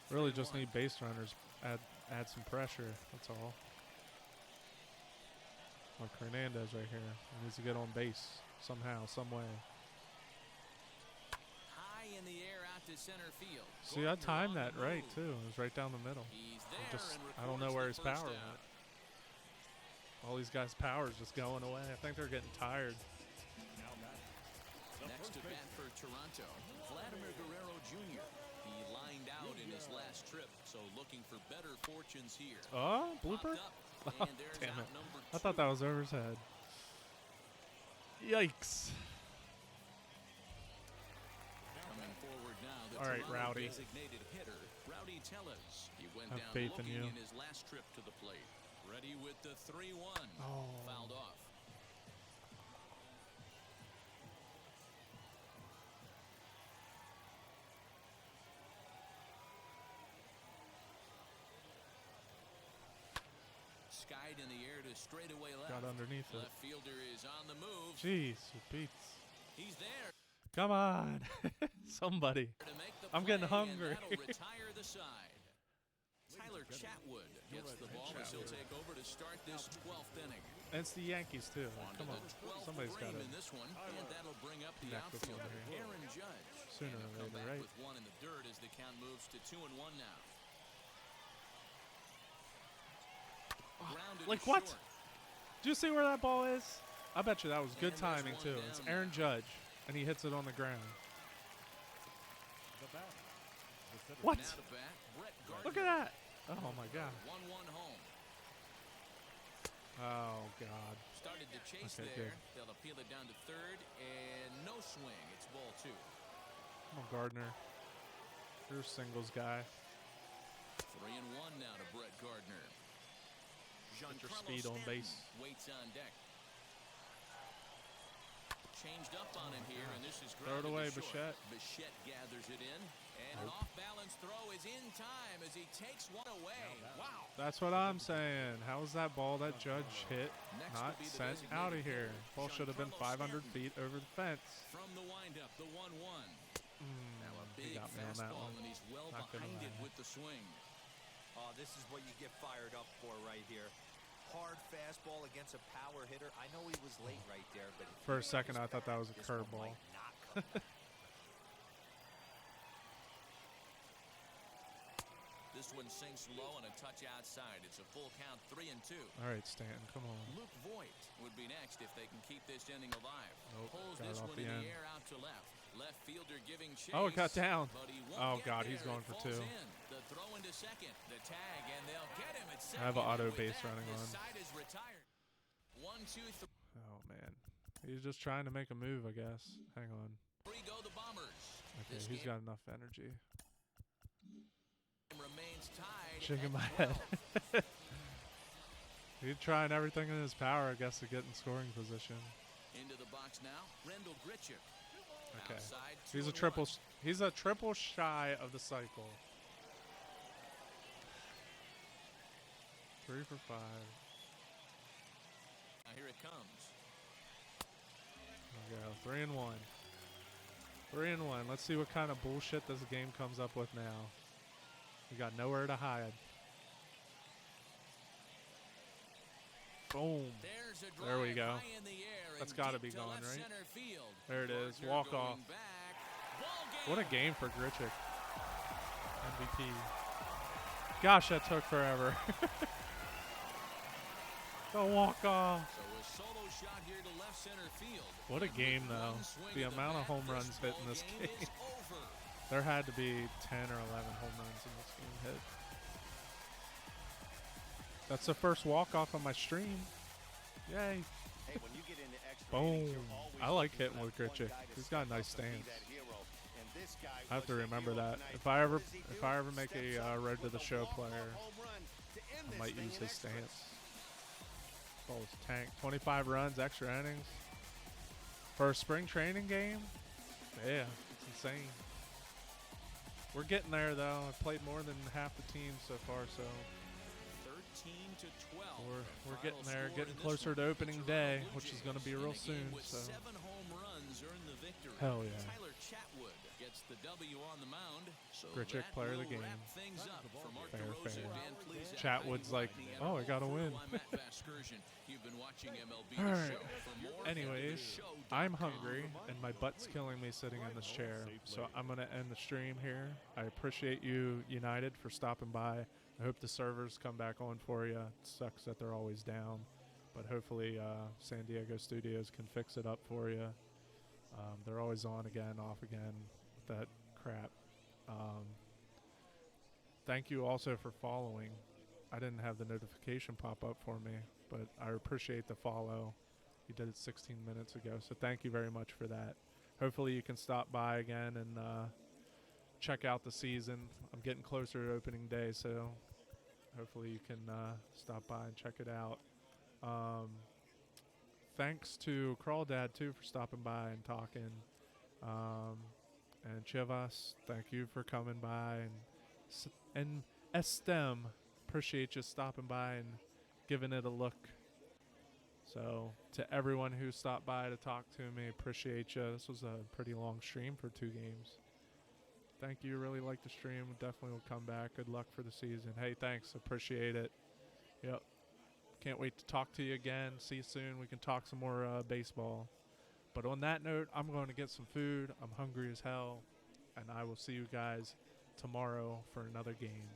really just need base runners. Add some pressure. That's all. Like Hernandez right here. He needs to get on base somehow, some way. High in the air out to center field. See, I Gardner timed on that the right, move. too. It was right down the middle. He's I there just, and I don't know records where the his first power out. went. All these guys' power is just going away. I think they're getting tired. Next to bat for Toronto, Vladimir Guerrero Jr. He lined out in his last trip, so looking for better fortunes here. Oh, blooper? Popped up, and there's Damn out it. number 2. I thought that was over his head. Yikes. Coming forward now, the All right, Toronto Rowdy. designated hitter, Rowdy Tellez. He went Have down faith in looking you. in his last trip to the plate. Ready with the 3-1. Oh. Fouled off. Skied in the air to straightaway left. Got underneath it. Left fielder is on the move. Jeez, it beats. He's there Come on. Somebody. to make the I'm getting play, hungry. And that'll retire the side. Tyler Chatwood gets the ball as he'll take over to start this 12th inning. And it's the Yankees, too. On Come to on. the 12th Somebody's got frame to in this one, and that'll bring up the connect with one outfielder, here. Aaron Judge. Sooner And or he'll come later, back right? with one in the dirt as the count moves to 2-1 now. Grounded Like to what? short. Do you see where that ball is? I bet you that was good And there's timing, one too. down It's now. Aaron Judge, and he hits it on the ground. The bat. The center. What? Now to bat, Brett Gardner. Look at that. Oh, my God. 1-1 home. Oh, God. Started to chase Okay, there. good. They'll appeal it down to third, and no swing. It's ball 2. Come on, Gardner. You're a singles guy. 3-1 now to Brett Gardner. Get your speed on base. Waits on deck. Changed up on him here, and this is Throw it away, short. Bichette. Bichette gathers it in, and an off-balance throw is in time as he takes one away. Wow. That's what I'm saying. How was that ball that Judge hit not sent out of here? Ball should have been 500 feet over the fence. From the windup, the 1-1. Now a He big got me on that fastball, one. and he's well Not gonna behind it lie. with the swing. Oh, this is what you get fired up for right here. Hard fastball against a power hitter. I know he was late right there, but For a second, I thought that was a this one curveball. might not come back. This one sinks low and a touch outside. It's a full count, 3-2. All right, Stanton, come on. Luke Voigt would be next if they can keep this inning alive. Nope, Pulls got it this off one the in end. the air out to left. Left fielder giving chase. Oh, it got down. But he won't Oh, get God, there. he's going It for falls 2. in. The throw into second. The tag, and they'll get him at second. I have an auto And with base that, running this on. side is retired. 1, 2, 3. Oh, man. He's just trying to make a move, I guess. Hang on. Go the Bombers. Okay, This he's game got enough energy. remains tied Shaking at my 12. head. He's trying everything in his power, I guess, to get in scoring position. Into the box now, Rendell Gritchick. Okay. Outside, He's a 2-1. triple. He's a triple shy of the cycle. 3 for 5. Now here it comes. There we go. 3-1. 3-1. Let's see what kind of bullshit this game comes up with now. We got nowhere to hide. Boom. There's a There we drive go. high in the air That's and got to deep be gone, left right? center field. There it is. Gardner Walk going off. back. Ball What a game. game for Gritchick. MVP. Gosh, that took forever. The walk off. So a solo shot here to left center field. What a And game, with though. one swing The of amount of bat, home this runs hit in ball this game game. is over. There had to be 10 or 11 home runs in this game hit. That's the first walk-off on my stream. Yay. Hey, when you get into extra Boom. innings, you're always I like looking hitting for with that one Gritchick. guy to He's got a step nice up and be stance. that hero. And this guy I have to was a remember hero that. tonight. If I ever What does he if do? I ever make Steps a up Road to with the a Show walk-off player, home run to end I this might thing use in his extras. stance. Ball's tank. 25 runs, extra innings. For a spring training game? Yeah, it's insane. We're getting there, though. I've played more than half the team so far, so 13-12. we're Final getting there, score getting in this closer one. to opening Toronto day, Blue which is going to Jays be real in a game soon. with So 7 home runs earned the victory. Hell yeah. Tyler Chatwood gets the W on the mound. So Gritchick, that player of the will game. wrap things up for Mark Fair, DeRosa, fair. Dan Plesac, Chatwood's like, oh, I got to win. I'm Matt Vasgersian. You've been watching MLB All The right. Show. For more, Anyways, head to theshow.com. I'm hungry and my butt's killing me sitting in this chair. So I'm going to end the stream here. I appreciate you, United, for stopping by. I hope the servers come back on for you. It sucks that they're always down. But hopefully San Diego Studios can fix it up for you. They're always on again, off again with that crap. Thank you also for following. I didn't have the notification pop up for me, but I appreciate the follow. You did it 16 minutes ago, so thank you very much for that. Hopefully you can stop by again and check out the season. I'm getting closer to opening day, so hopefully you can stop by and check it out. Thanks to Crawdad, too, for stopping by and talking. And Chivas, thank you for coming by. And Estem, appreciate you stopping by and giving it a look. So to everyone who stopped by to talk to me, appreciate you. This was a pretty long stream for 2 games. Thank you. Really like the stream. Definitely will come back. Good luck for the season. Hey, thanks. Appreciate it. Yep. Can't wait to talk to you again. See you soon. We can talk some more baseball. But on that note, I'm going to get some food. I'm hungry as hell. And I will see you guys tomorrow for another game.